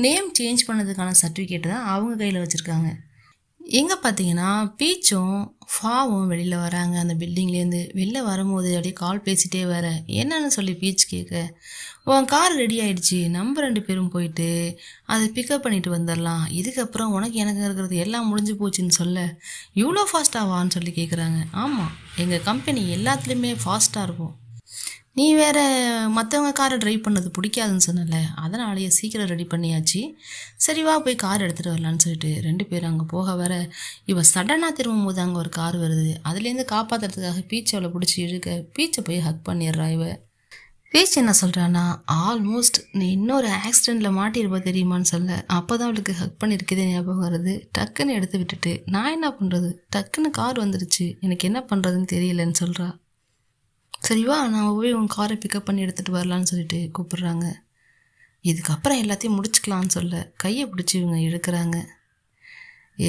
நேம் சேஞ்ச் பண்ணதுக்கான சர்டிஃபிகேட் தான் அவங்க கையில் வச்சுருக்காங்க. எங்கே பார்த்தீங்கன்னா பீச்சும் ஃபாவும் வெளியில் வராங்க. அந்த பில்டிங்லேருந்து வெளில வரும்போது அப்படியே கால் பேசிகிட்டே வர, என்னன்னு சொல்லி பீச் கேட்க, உன் கார் ரெடி ஆகிடுச்சி, நம்ம 2 பேரும் போயிட்டு அதை பிக்கப் பண்ணிட்டு வந்துடலாம், இதுக்கப்புறம் உனக்கு எனக்கு இருக்கிறது எல்லாம் முடிஞ்சு போச்சுன்னு சொல்ல, இவ்வளோ ஃபாஸ்ட்டாவான்னு சொல்லி கேட்குறாங்க. ஆமாம், எங்கள் கம்பெனி எல்லாத்துலேயுமே ஃபாஸ்ட்டாக இருக்கும், நீ வேறு மற்றவங்க காரை ட்ரைவ் பண்ணது பிடிக்காதுன்னு சொன்னல, அதனாலேயே சீக்கிரம் ரெடி பண்ணியாச்சு, சரி வா போய் கார் எடுத்துகிட்டு வரலான்னு சொல்லிட்டு 2 பேரும் அங்கே போக வர, இவள் சடனாக திரும்பும் போது அங்கே ஒரு கார் வருது. அதுலேருந்து காப்பாற்றுறதுக்காக பீச்சை அவளை பிடிச்சி இழுக்க பீச்சை போய் ஹக் பண்ணிடுறா. பீச் என்ன சொல்கிறான்னா, ஆல்மோஸ்ட் நீ இன்னொரு ஆக்சிடெண்ட்டில் மாட்டியிருப்ப தெரியுமான்னு சொல்ல, அப்போ தான் அவளுக்கு ஹக் பண்ணியிருக்கதே ஞாபகம் வருது. டக்குன்னு எடுத்து விட்டுட்டு நான் என்ன பண்ணுறது, டக்குன்னு கார் வந்துருச்சு, எனக்கு என்ன பண்ணுறதுன்னு தெரியலன்னு சொல்கிறா. சரிவா நான் போய் உன் காரை பிக்கப் பண்ணி எடுத்துகிட்டு வரலான்னு சொல்லிட்டு கூப்பிட்றாங்க. இதுக்கப்புறம் எல்லாத்தையும் முடிச்சுக்கலான்னு சொல்ல கையை பிடிச்சி இவங்க இழுக்கிறாங்க.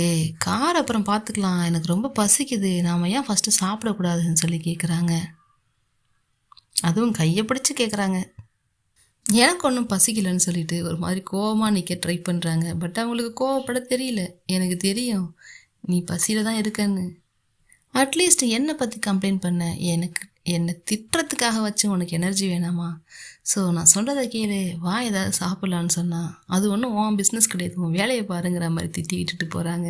ஏய் கார் அப்புறம் பார்த்துக்கலாம், எனக்கு ரொம்ப பசிக்குது, நாம் ஏன் ஃபஸ்ட்டு சாப்பிடக்கூடாதுன்னு சொல்லி கேட்குறாங்க. அதுவும் கையை பிடிச்சி கேட்குறாங்க. எனக்கு ஒன்றும் பசிக்கலைன்னு சொல்லிட்டு ஒரு மாதிரி கோவமாக நிற்க ட்ரை பண்ணுறாங்க. பட் அவங்களுக்கு கோவப்பட தெரியல. எனக்கு தெரியும் நீ பசியில் தான் இருக்கன்னு. அட்லீஸ்ட் என்னை பற்றி கம்ப்ளைண்ட் பண்ண, என்னை திட்டுறதுக்காக வச்சு உனக்கு எனர்ஜி வேணாமா? ஸோ நான் சொல்கிறத கேளு, வா ஏதாவது சாப்பிட்லான்னு சொன்னால், அது ஒன்றும் உன் பிஸ்னஸ் கிடையாது, உன் வேலையை பாருங்கிற மாதிரி திட்டி விட்டுட்டு போகிறாங்க.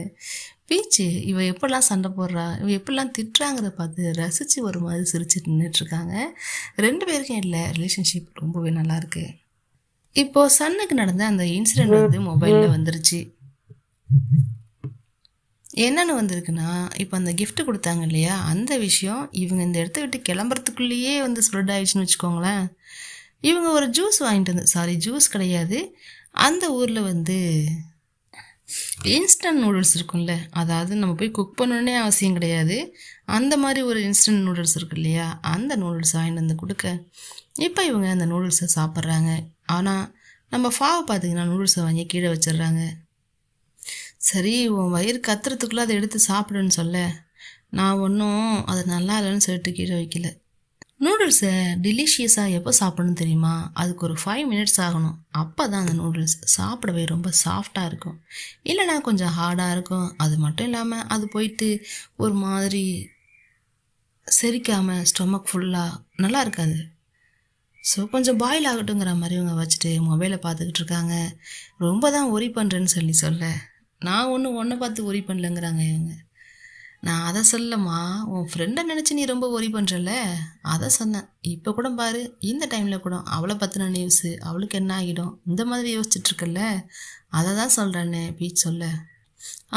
பீச்சு இவள் எப்படிலாம் சண்டை போடுறா, இவள் எப்படிலாம் திட்டுறாங்கிறத பார்த்து ரசித்து ஒரு மாதிரி சிரிச்சுட்டு நின்றுட்டுருக்காங்க. 2 பேருக்கும் இல்லை ரிலேஷன்ஷிப் ரொம்பவே நல்லாயிருக்கு. இப்போது சன்னுக்கு நடந்த அந்த இன்சிடெண்ட் வந்து மொபைலில் வந்துருச்சு. என்னென்னு வந்திருக்குன்னா, இப்போ அந்த கிஃப்ட் கொடுத்தாங்க இல்லையா, அந்த விஷயம் இவங்க இந்த இடத்த விட்டு கிளம்புறதுக்குள்ளேயே வந்து ஸ்ப்ரெட் ஆகிடுச்சுன்னு வச்சுக்கோங்களேன். இவங்க ஒரு ஜூஸ் வாங்கிட்டு வந்து, ஜூஸ் கிடையாது, அந்த ஊரில் வந்து இன்ஸ்டன்ட் நூடுல்ஸ் இருக்கும்ல, அதாவது நம்ம போய் குக் பண்ணணுன்னே அவசியம் கிடையாது, அந்த மாதிரி ஒரு இன்ஸ்டன்ட் நூடுல்ஸ் இருக்கு இல்லையா, அந்த நூடுல்ஸ் வாங்கிட்டு வந்து கொடுக்க இப்போ இவங்க அந்த நூடுல்ஸை சாப்பிட்றாங்க. ஆனால் நம்ம ஃபாவை பார்த்திங்கன்னா நூடுல்ஸை வாங்கி கீழே வச்சிடுறாங்க. சரி உன் வயிறு கத்துறதுக்குள்ளே அதை எடுத்து சாப்பிடுன்னு சொல்ல, நான் ஒன்றும் அது நல்லா இல்லைன்னு சொல்லிட்டு கீழே வைக்கல. நூடுல்ஸை டெலிஷியஸாக எப்போ சாப்பிடணும் தெரியுமா, அதுக்கு ஒரு 5 மினிட்ஸ் ஆகணும், அப்போ தான் அந்த நூடுல்ஸ் சாப்பிடவே ரொம்ப சாஃப்டாக இருக்கும், இல்லைனா கொஞ்சம் ஹார்டாக இருக்கும். அது மட்டும் இல்லாமல் அது போயிட்டு ஒரு மாதிரி செரிக்காமல் ஸ்டொமக் ஃபுல்லாக நல்லா இருக்காது. ஸோ கொஞ்சம் பாயில் ஆகட்டுங்கிற மாதிரி இவங்க வச்சுட்டு மொபைலை பார்த்துக்கிட்டு இருக்காங்க. ரொம்ப தான் ஒரி பண்ணுறேன்னு சொல்ல, நான் ஒன்றை பார்த்து ஒரி பண்ணலங்கிறாங்க இவங்க. நான் அதை சொல்லம்மா, உன் ஃப்ரெண்டை நினச்சி நீ ரொம்ப ஒரி பண்ணுறல, அதை சொன்னேன். இப்போ கூட பாரு, இந்த டைமில் கூட அவளை பற்றின நியூஸு, அவளுக்கு என்ன ஆகிடும், இந்த மாதிரி யோசிச்சுட்ருக்கல, அதை தான் சொல்கிறேன்னு பீச் சொல்ல.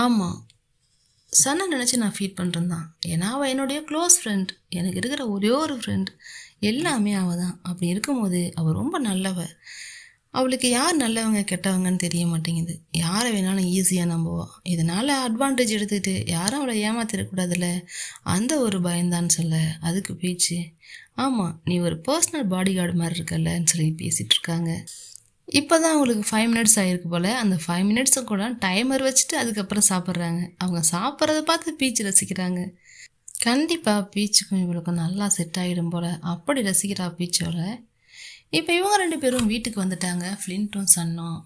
ஆமாம், சன்னை நினச்சி நான் ஃபீல் பண்ணுறேன் தான். ஏன்னா அவள் என்னுடைய க்ளோஸ் ஃப்ரெண்ட், எனக்கு இருக்கிற ஒரே ஒரு ஃப்ரெண்ட், எல்லாமே அவள் தான். அப்படி இருக்கும்போது அவள் ரொம்ப நல்லவ. அவளுக்கு யார் நல்லவங்க கெட்டவங்கன்னு தெரிய மாட்டேங்குது. யாரை வேணாலும் ஈஸியாக நம்புவாள். இதனால் அட்வான்டேஜ் எடுத்துகிட்டு யாரும் அவளை ஏமாத்திடக்கூடாதுல்ல, அந்த ஒரு பயந்தான்னு சொல்ல அதுக்கு பேச்சு. ஆமாம், நீ ஒரு பர்சனல் பாடி கார்டு மாதிரி இருக்கல்லன்னு சொல்லி பேசிகிட்டு இருக்காங்க. இப்போ தான் அவங்களுக்கு 5 மினிட்ஸ் ஆகிருக்கு போல். அந்த 5 மினிட்ஸும் கூட டைமர் வச்சுட்டு அதுக்கப்புறம் சாப்பிட்றாங்க. அவங்க சாப்பிட்றத பார்த்து பீச் ரசிக்கிறாங்க. கண்டிப்பாக பீச்சுக்கும் இவளுக்கும் நல்லா செட் ஆகிடும் போல். அப்படி ரசிக்கிறா பீச்சோட. இப்போ இவங்க 2 பேரும் வீட்டுக்கு வந்துட்டாங்க, ஃப்ளின்ட்டும் சன்னும்.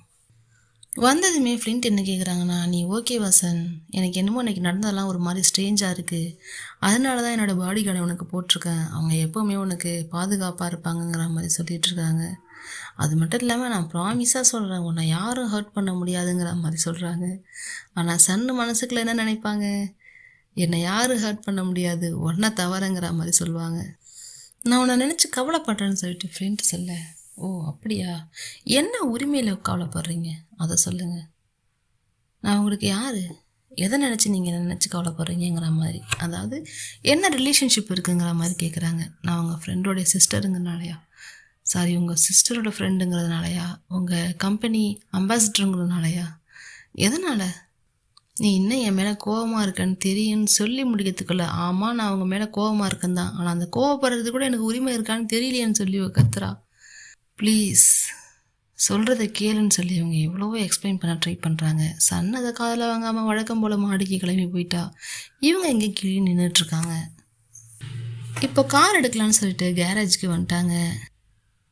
வந்ததுமே ஃப்ளின்ட் என்ன கேட்குறாங்கன்னா, நீ ஓகேவா சன்? எனக்கு என்னமோ இன்றைக்கி நடந்ததெல்லாம் ஒரு மாதிரி ஸ்ட்ரேஞ்சாக இருக்குது. அதனால தான் என்னோடய பாடி கார்டை உனக்கு போட்டிருக்கேன். அவங்க எப்போவுமே உனக்கு பாதுகாப்பாக இருப்பாங்கங்கிற மாதிரி சொல்லிகிட்டு இருக்காங்க. அது மட்டும் இல்லாமல் நான் ப்ராமிஸாக சொல்கிறேன், உன்னை யாரும் ஹர்ட் பண்ண முடியாதுங்கிற மாதிரி சொல்கிறாங்க. ஆனால் சன்னு மனசுக்குள்ள என்ன நினைப்பாங்க? என்னை யாரும் ஹர்ட் பண்ண முடியாது, ஒன்றை தவறுங்கிற மாதிரி சொல்லுவாங்க. நான் உன்னை நினச்சி கவலைப்படுறேன்னு சொல்லிட்டு ஃப்ரெண்ட் சொல்ல, ஓ அப்படியா, என்ன உரிமையில் கவலைப்படுறீங்க அதை சொல்லுங்கள். நான் உங்களுக்கு யார், எதை நினச்சி நீங்கள் நினச்சி கவலைப்படுறீங்கிற மாதிரி, அதாவது என்ன ரிலேஷன்ஷிப் இருக்குங்கிற மாதிரி கேட்குறாங்க. நான் உங்கள் ஃப்ரெண்டோடைய சிஸ்டருங்கனாலையா, சாரி உங்கள் சிஸ்டரோட ஃப்ரெண்டுங்கிறதுனாலையா, உங்கள் கம்பெனி அம்பாசிடருங்கிறதுனாலையா, எதனால்? நீ இன்னும் என் மேலே கோபமாக இருக்கேன்னு தெரியும்னு சொல்லி முடிக்கிறதுக்குள்ள, ஆமாம் நான் அவங்க மேலே கோபமாக இருக்கேன் தான், ஆனால் அந்த கோவப்படுறது கூட எனக்கு உரிமை இருக்கான்னு தெரியலையேன்னு சொல்லி கத்துறா. ப்ளீஸ் சொல்கிறத கேளுன்னு சொல்லி அவங்க எவ்வளவோ எக்ஸ்பிளைன் பண்ண ட்ரை பண்ணுறாங்க. சன் அதை காதில் வாங்காமல் வழக்கம் போல் மாடிக்கு கிளம்பி போயிட்டா. இவங்க எங்கே கீழே நின்றுட்டுருக்காங்க. இப்போ கார் எடுக்கலான்னு சொல்லிட்டு கேரேஜுக்கு வந்துட்டாங்க.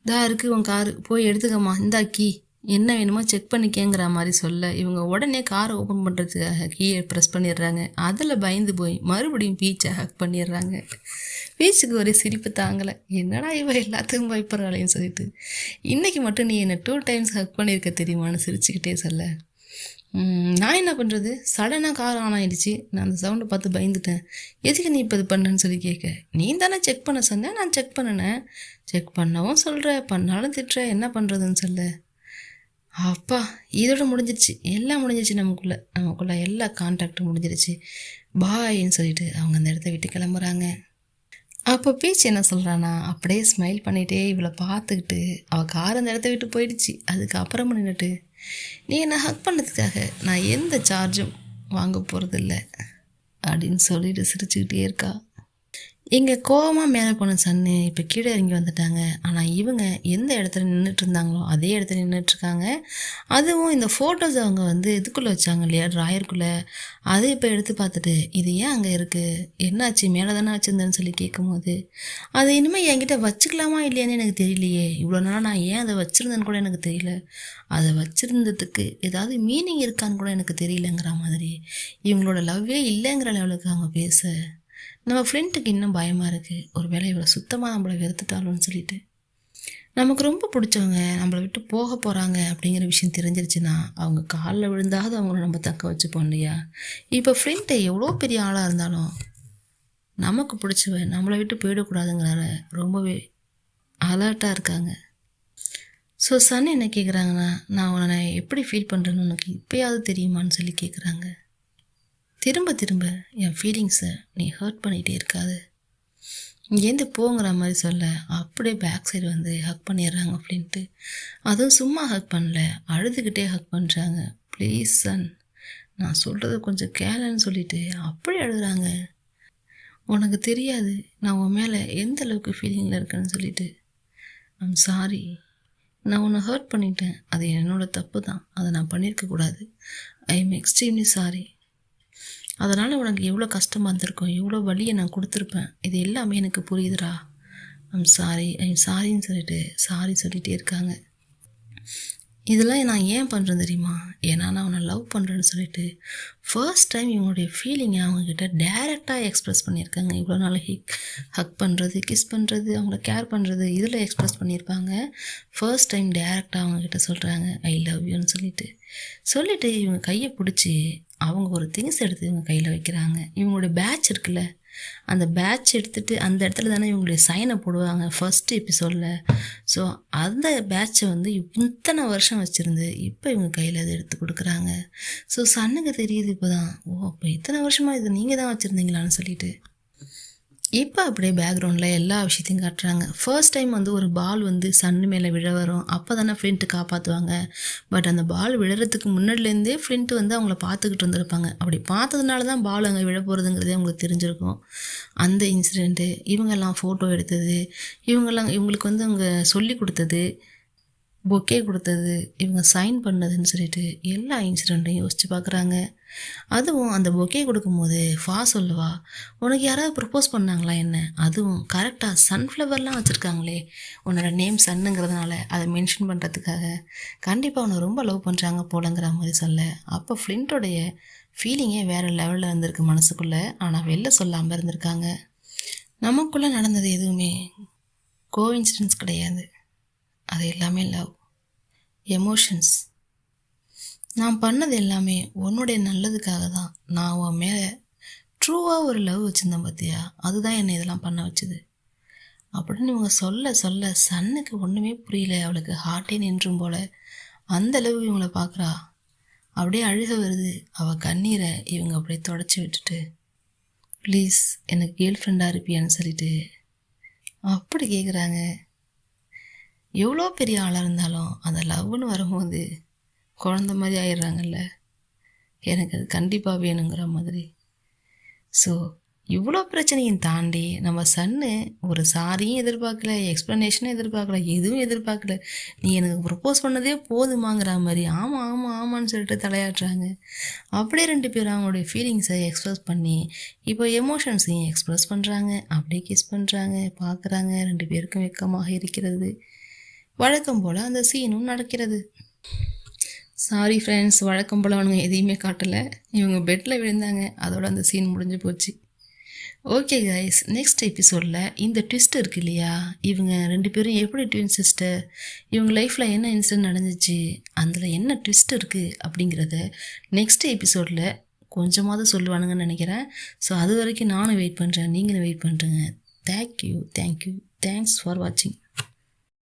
தான் இருக்குது உன் காரு, போய் எடுத்துக்கம்மா, இந்தாக்கி என்ன வேணுமோ செக் பண்ணிக்கேங்கிற மாதிரி சொல்ல, இவங்க உடனே காரை ஓப்பன் பண்ணுறதுக்காக கீயை ப்ரெஸ் பண்ணிடுறாங்க. அதில் பயந்து போய் மறுபடியும் பீச்சை ஹக் பண்ணிடுறாங்க. பீச்சுக்கு ஒரு சிரிப்பு தாங்கலை. என்னடா இவ எல்லாத்துக்கும் பயப்படுறாளேன்னு சொல்லிட்டு, இன்றைக்கி மட்டும் நீ என்னை 2 டைம்ஸ் ஹக் பண்ணியிருக்க தெரியுமான்னு சிரிச்சுக்கிட்டே சொல்ல, நான் என்ன பண்ணுறது, சடனாக கார் ஆன் ஆகிடுச்சு, நான் அந்த சவுண்டை பார்த்து பயந்துட்டேன், எதுக்கு நீ இப்போ இது பண்ணேன்னு சொல்லி கேட்க, நீ தானே செக் பண்ண சொன்னேன், நான் செக் பண்ணினேன், செக் பண்ணவும் சொல்கிற, பண்ணாலும் திட்டுற, என்ன பண்ணுறதுன்னு சொல்ல. அப்பா இதோட முடிஞ்சிருச்சு, எல்லாம் முடிஞ்சிருச்சு, நமக்குள்ளே எல்லா கான்டாக்டும் முடிஞ்சிருச்சு, பாய்ன்னு சொல்லிட்டு அவங்க அந்த இடத்த விட்டு கிளம்புறாங்க. அப்போ பீச் என்ன சொல்கிறான்னா, அப்படியே ஸ்மைல் பண்ணிகிட்டே இவளை பார்த்துக்கிட்டு, அவள் கார் அந்த இடத்த விட்டு போயிடுச்சு. அதுக்கப்புறமா நின்றுட்டு, நீ என்னை ஹக் பண்ணதுக்காக நான் எந்த சார்ஜும் வாங்க போகிறதில்ல அப்படின்னு சொல்லிட்டு சிரிச்சுக்கிட்டே இருக்கா. இங்கே கோவமாக மேலே போன சன்னு இப்போ கீழே இறங்கி வந்துட்டாங்க. ஆனால் இவங்க எந்த இடத்துல நின்றுட்டு இருந்தாங்களோ அதே இடத்துல நின்றுட்டுருக்காங்க. அதுவும் இந்த ஃபோட்டோஸ் அவங்க இதுக்குள்ளே வச்சாங்க இல்லையா, ட்ராயருக்குள்ளே, அது இப்போ எடுத்து பார்த்துட்டு, இது ஏன் அங்கே இருக்குது, என்னாச்சு, மேலே தானே வச்சுருந்தேன்னு சொல்லி கேட்கும்போது, அதை இனிமேல் என்கிட்ட வச்சுக்கலாமா இல்லையான்னு எனக்கு தெரியலையே, இவ்வளோ நாளாக நான் ஏன் அதை வச்சுருந்தேன்னு கூட எனக்கு தெரியல, அதை வச்சுருந்ததுக்கு ஏதாவது மீனிங் இருக்கான்னு கூட எனக்கு தெரியலங்கிற மாதிரி இவங்களோட லவ்வே இல்லைங்கிற லெவலுக்கு அவங்க பேச, நம்ம ஃப்ரெண்டுக்கு இன்னும் பயமாக இருக்குது, ஒரு வேளை இவ்வளோ சுத்தமாக நம்மளை வெறுத்துட்டாலோன்னு சொல்லிட்டு. நமக்கு ரொம்ப பிடிச்சவங்க நம்மளை விட்டு போக போகிறாங்க அப்படிங்கிற விஷயம் தெரிஞ்சிருச்சுன்னா அவங்க காலில் விழுந்தாவது அவங்கள நம்ம தக்க வச்சுப்போம் இல்லையா. இப்போ ஃப்ரெண்டு எவ்வளோ பெரிய ஆளாக இருந்தாலும் நமக்கு பிடிச்சவன் நம்மளை விட்டு போயிடக்கூடாதுங்கிறார ரொம்பவே அலர்ட்டாக இருக்காங்க. ஸோ சன் என்ன கேட்குறாங்கன்னா, நான் உன்னை எப்படி ஃபீல் பண்ணுறேன்னு உனக்கு இப்போயாவது தெரியுமான்னு சொல்லி கேட்குறாங்க. திரும்ப திரும்ப என் ஃபீலிங்ஸை நீ ஹர்ட் பண்ணிகிட்டே இருக்காது, இங்கேருந்து போங்கிற மாதிரி சொல்ல, அப்படியே பேக் சைடு ஹக் பண்ணிடுறாங்க அப்படின்ட்டு. அதுவும் சும்மா ஹக் பண்ணல, அழுதுகிட்டே ஹக் பண்ணுறாங்க. ப்ளீஸ் சன், நான் சொல்கிறத கொஞ்சம் கேளுன்னு சொல்லிட்டு அப்படி அழுகுறாங்க. உனக்கு தெரியாது நான் உன் மேலே எந்த அளவுக்கு ஃபீலிங்கில் இருக்கேன்னு சொல்லிட்டு. ஐம் சாரி, நான் உன்னை ஹர்ட் பண்ணிட்டேன், அது என்னோடய தப்பு தான், அதை நான் பண்ணியிருக்கக்கூடாது. I am extremely sorry. அதனால் உனக்கு எவ்வளோ கஷ்டமாக இருந்திருக்கும், எவ்வளோ வலியை நான் கொடுத்துருப்பேன், இது எல்லாமே எனக்கு புரியுதுடா. ஐம் சாரின்னு சொல்லிட்டு சாரி சொல்லிகிட்டே இருக்காங்க. இதெல்லாம் நான் ஏன் பண்ணுறேன் தெரியுமா, ஏன்னா நான் அவனை லவ் பண்ணுறேன்னு சொல்லிட்டு ஃபர்ஸ்ட் டைம் இவங்களுடைய ஃபீலிங்கை அவங்கக்கிட்ட டைரெக்டாக எக்ஸ்ப்ரெஸ் பண்ணியிருக்காங்க. இவ்வளோ நாள் ஹக் பண்ணுறது, கிஸ் பண்ணுறது, அவங்கள கேர் பண்ணுறது, இதில் எக்ஸ்ப்ரெஸ் பண்ணியிருப்பாங்க. ஃபர்ஸ்ட் டைம் டைரெக்டாக அவங்கக்கிட்ட சொல்கிறாங்க ஐ லவ் யூன்னு சொல்லிட்டு இவங்க கையை பிடிச்சி அவங்க ஒரு திங்ஸ் எடுத்து இவங்க கையில் வைக்கிறாங்க. இவங்களுடைய பேட்ச் இருக்குல்ல, அந்த பேட்ச் எடுத்துகிட்டு அந்த இடத்துல தானே இவங்களுடைய சைனை போடுவாங்க ஃபர்ஸ்ட் எபிசோடில். ஸோ அந்த பேட்சை வந்து இத்தனை வருஷம் வச்சுருந்து இப்போ இவங்க கையில் அதை எடுத்து கொடுக்குறாங்க. ஸோ சன்னுக்கு தெரியுது இப்போ தான், ஓ அப்போ இத்தனை வருஷமாக இது நீங்கள் தான் வச்சுருந்தீங்களான்னு சொல்லிட்டு. இப்போ அப்படியே பேக்ரவுண்டில் எல்லா விஷயத்தையும் காட்டுறாங்க. ஃபர்ஸ்ட் டைம் வந்து ஒரு பால் வந்து சன்னு மேலே விழ வரும், அப்போ தானே ஃப்ளிண்ட்டு காப்பாற்றுவாங்க. பட் அந்த பால் விழுறதுக்கு முன்னாடிலேருந்தே ஃப்ளிண்ட் வந்து அவங்கள பார்த்துக்கிட்டு இருந்திருப்பாங்க. அப்படி பார்த்ததுனால தான் பால் அங்கே விழ போகிறதுங்கிறதே அவங்களுக்கு தெரிஞ்சிருக்கும். அந்த இன்சிடெண்ட்டு, இவங்கெல்லாம் ஃபோட்டோ எடுத்தது, இவங்களுக்கு வந்து அவங்க சொல்லி கொடுத்தது, பொக்கே கொடுத்தது, இவங்க சைன் பண்ணதுன்னு சொல்லிட்டு எல்லா இன்சிடெண்ட்டையும் யோசித்து பார்க்குறாங்க. அதுவும் அந்த பொக்கே கொடுக்கும்போது சொல்லுவா, உனக்கு யாராவது ப்ரப்போஸ் பண்ணாங்களா என்ன? அதுவும் கரெக்டாக சன்ஃப்ளவர்லாம் வச்சுருக்காங்களே, உன்னோட நேம் சன்னுங்கிறதுனால அதை மென்ஷன் பண்ணுறதுக்காக கண்டிப்பாக உன்னை ரொம்ப லவ் பண்ணுறாங்க போலங்கிற மாதிரி சொல்ல. அப்போ ஃப்ளிண்ட்டோடைய ஃபீலிங்கே வேறு லெவலில் இருந்திருக்கு மனசுக்குள்ளே. ஆனால் வெளில சொல்லாமல் இருந்திருக்காங்க. நமக்குள்ளே நடந்தது எதுவுமே கோஇன்சிடென்ஸ் கிடையாது, அது எல்லாமே லவ், எமோஷன்ஸ். நான் பண்ணது எல்லாமே உன்னுடைய நல்லதுக்காக தான். நான் உன் மேலே ட்ரூவாக ஒரு லவ் வச்சுருந்தேன் பார்த்தியா, அதுதான் என்னை இதெல்லாம் பண்ண வச்சுது அப்படின்னு இவங்க சொல்ல சொல்ல சன்னுக்கு ஒன்றுமே புரியல. அவளுக்கு ஹார்ட்டே நின்றும் போல் அந்த லவ் இவங்கள பார்க்குறா. அப்படியே அழுக வருது. அவள் கண்ணீரை இவங்க அப்படியே தொடச்சி விட்டுட்டு, ப்ளீஸ் எனக்கு கேர்ள் ஃப்ரெண்டாக இருப்பியான்னு சொல்லிட்டு அப்படி கேட்குறாங்க. எவ்வளோ பெரிய ஆளாக இருந்தாலும் அந்த லவ்னு வரும்போது குழந்த மாதிரி ஆயிடுறாங்கல்ல, எனக்கு அது கண்டிப்பாக வேணுங்கிற மாதிரி. ஸோ இவ்வளோ பிரச்சனையும் தாண்டி நம்ம சன்னு ஒரு சாரியும் எதிர்பார்க்கல, எக்ஸ்ப்ளனேஷனும் எதிர்பார்க்கல, எதுவும் எதிர்பார்க்கல. நீ எனக்கு ப்ரப்போஸ் பண்ணதே போதுமாங்கிற மாதிரி ஆமாம் ஆமாம் ஆமான்னு சொல்லிட்டு தலையாட்டுறாங்க. அப்படியே ரெண்டு பேரும் அவங்களுடைய ஃபீலிங்ஸை எக்ஸ்ப்ரெஸ் பண்ணி இப்போ எமோஷன்ஸையும் எக்ஸ்ப்ரெஸ் பண்ணுறாங்க. அப்படியே கிஸ் பண்ணுறாங்க, பார்க்குறாங்க. ரெண்டு பேருக்கும் வெக்கமாக இருக்கிறது. வழக்கம் போல் அந்த சீனும் நடக்கிறது. சாரி ஃப்ரெண்ட்ஸ், வழக்கம் போல் அவனுங்க எதையுமே காட்டலை. இவங்க பெட்டில் விழுந்தாங்க, அதோட அந்த சீன் முடிஞ்சு போச்சு. ஓகே கைஸ், நெக்ஸ்ட் எபிசோடில் இந்த ட்விஸ்ட் இருக்கு இல்லையா, இவங்க ரெண்டு பேரும் எப்படி ட்வின் சிஸ்டர், இவங்க லைஃப்பில் என்ன இன்சிடென்ட் நடந்துச்சு, அதில் என்ன ட்விஸ்ட் இருக்குது அப்படிங்கிறத நெக்ஸ்ட் எபிசோடில் கொஞ்சமாவது சொல்லுவானுங்கன்னு நினைக்கிறேன். ஸோ அது வரைக்கும் நானும் வெயிட் பண்ணுறேன், நீங்களும் வெயிட் பண்ணுறேங்க. தேங்க்யூ, தேங்க்ஸ் ஃபார் வாட்சிங்.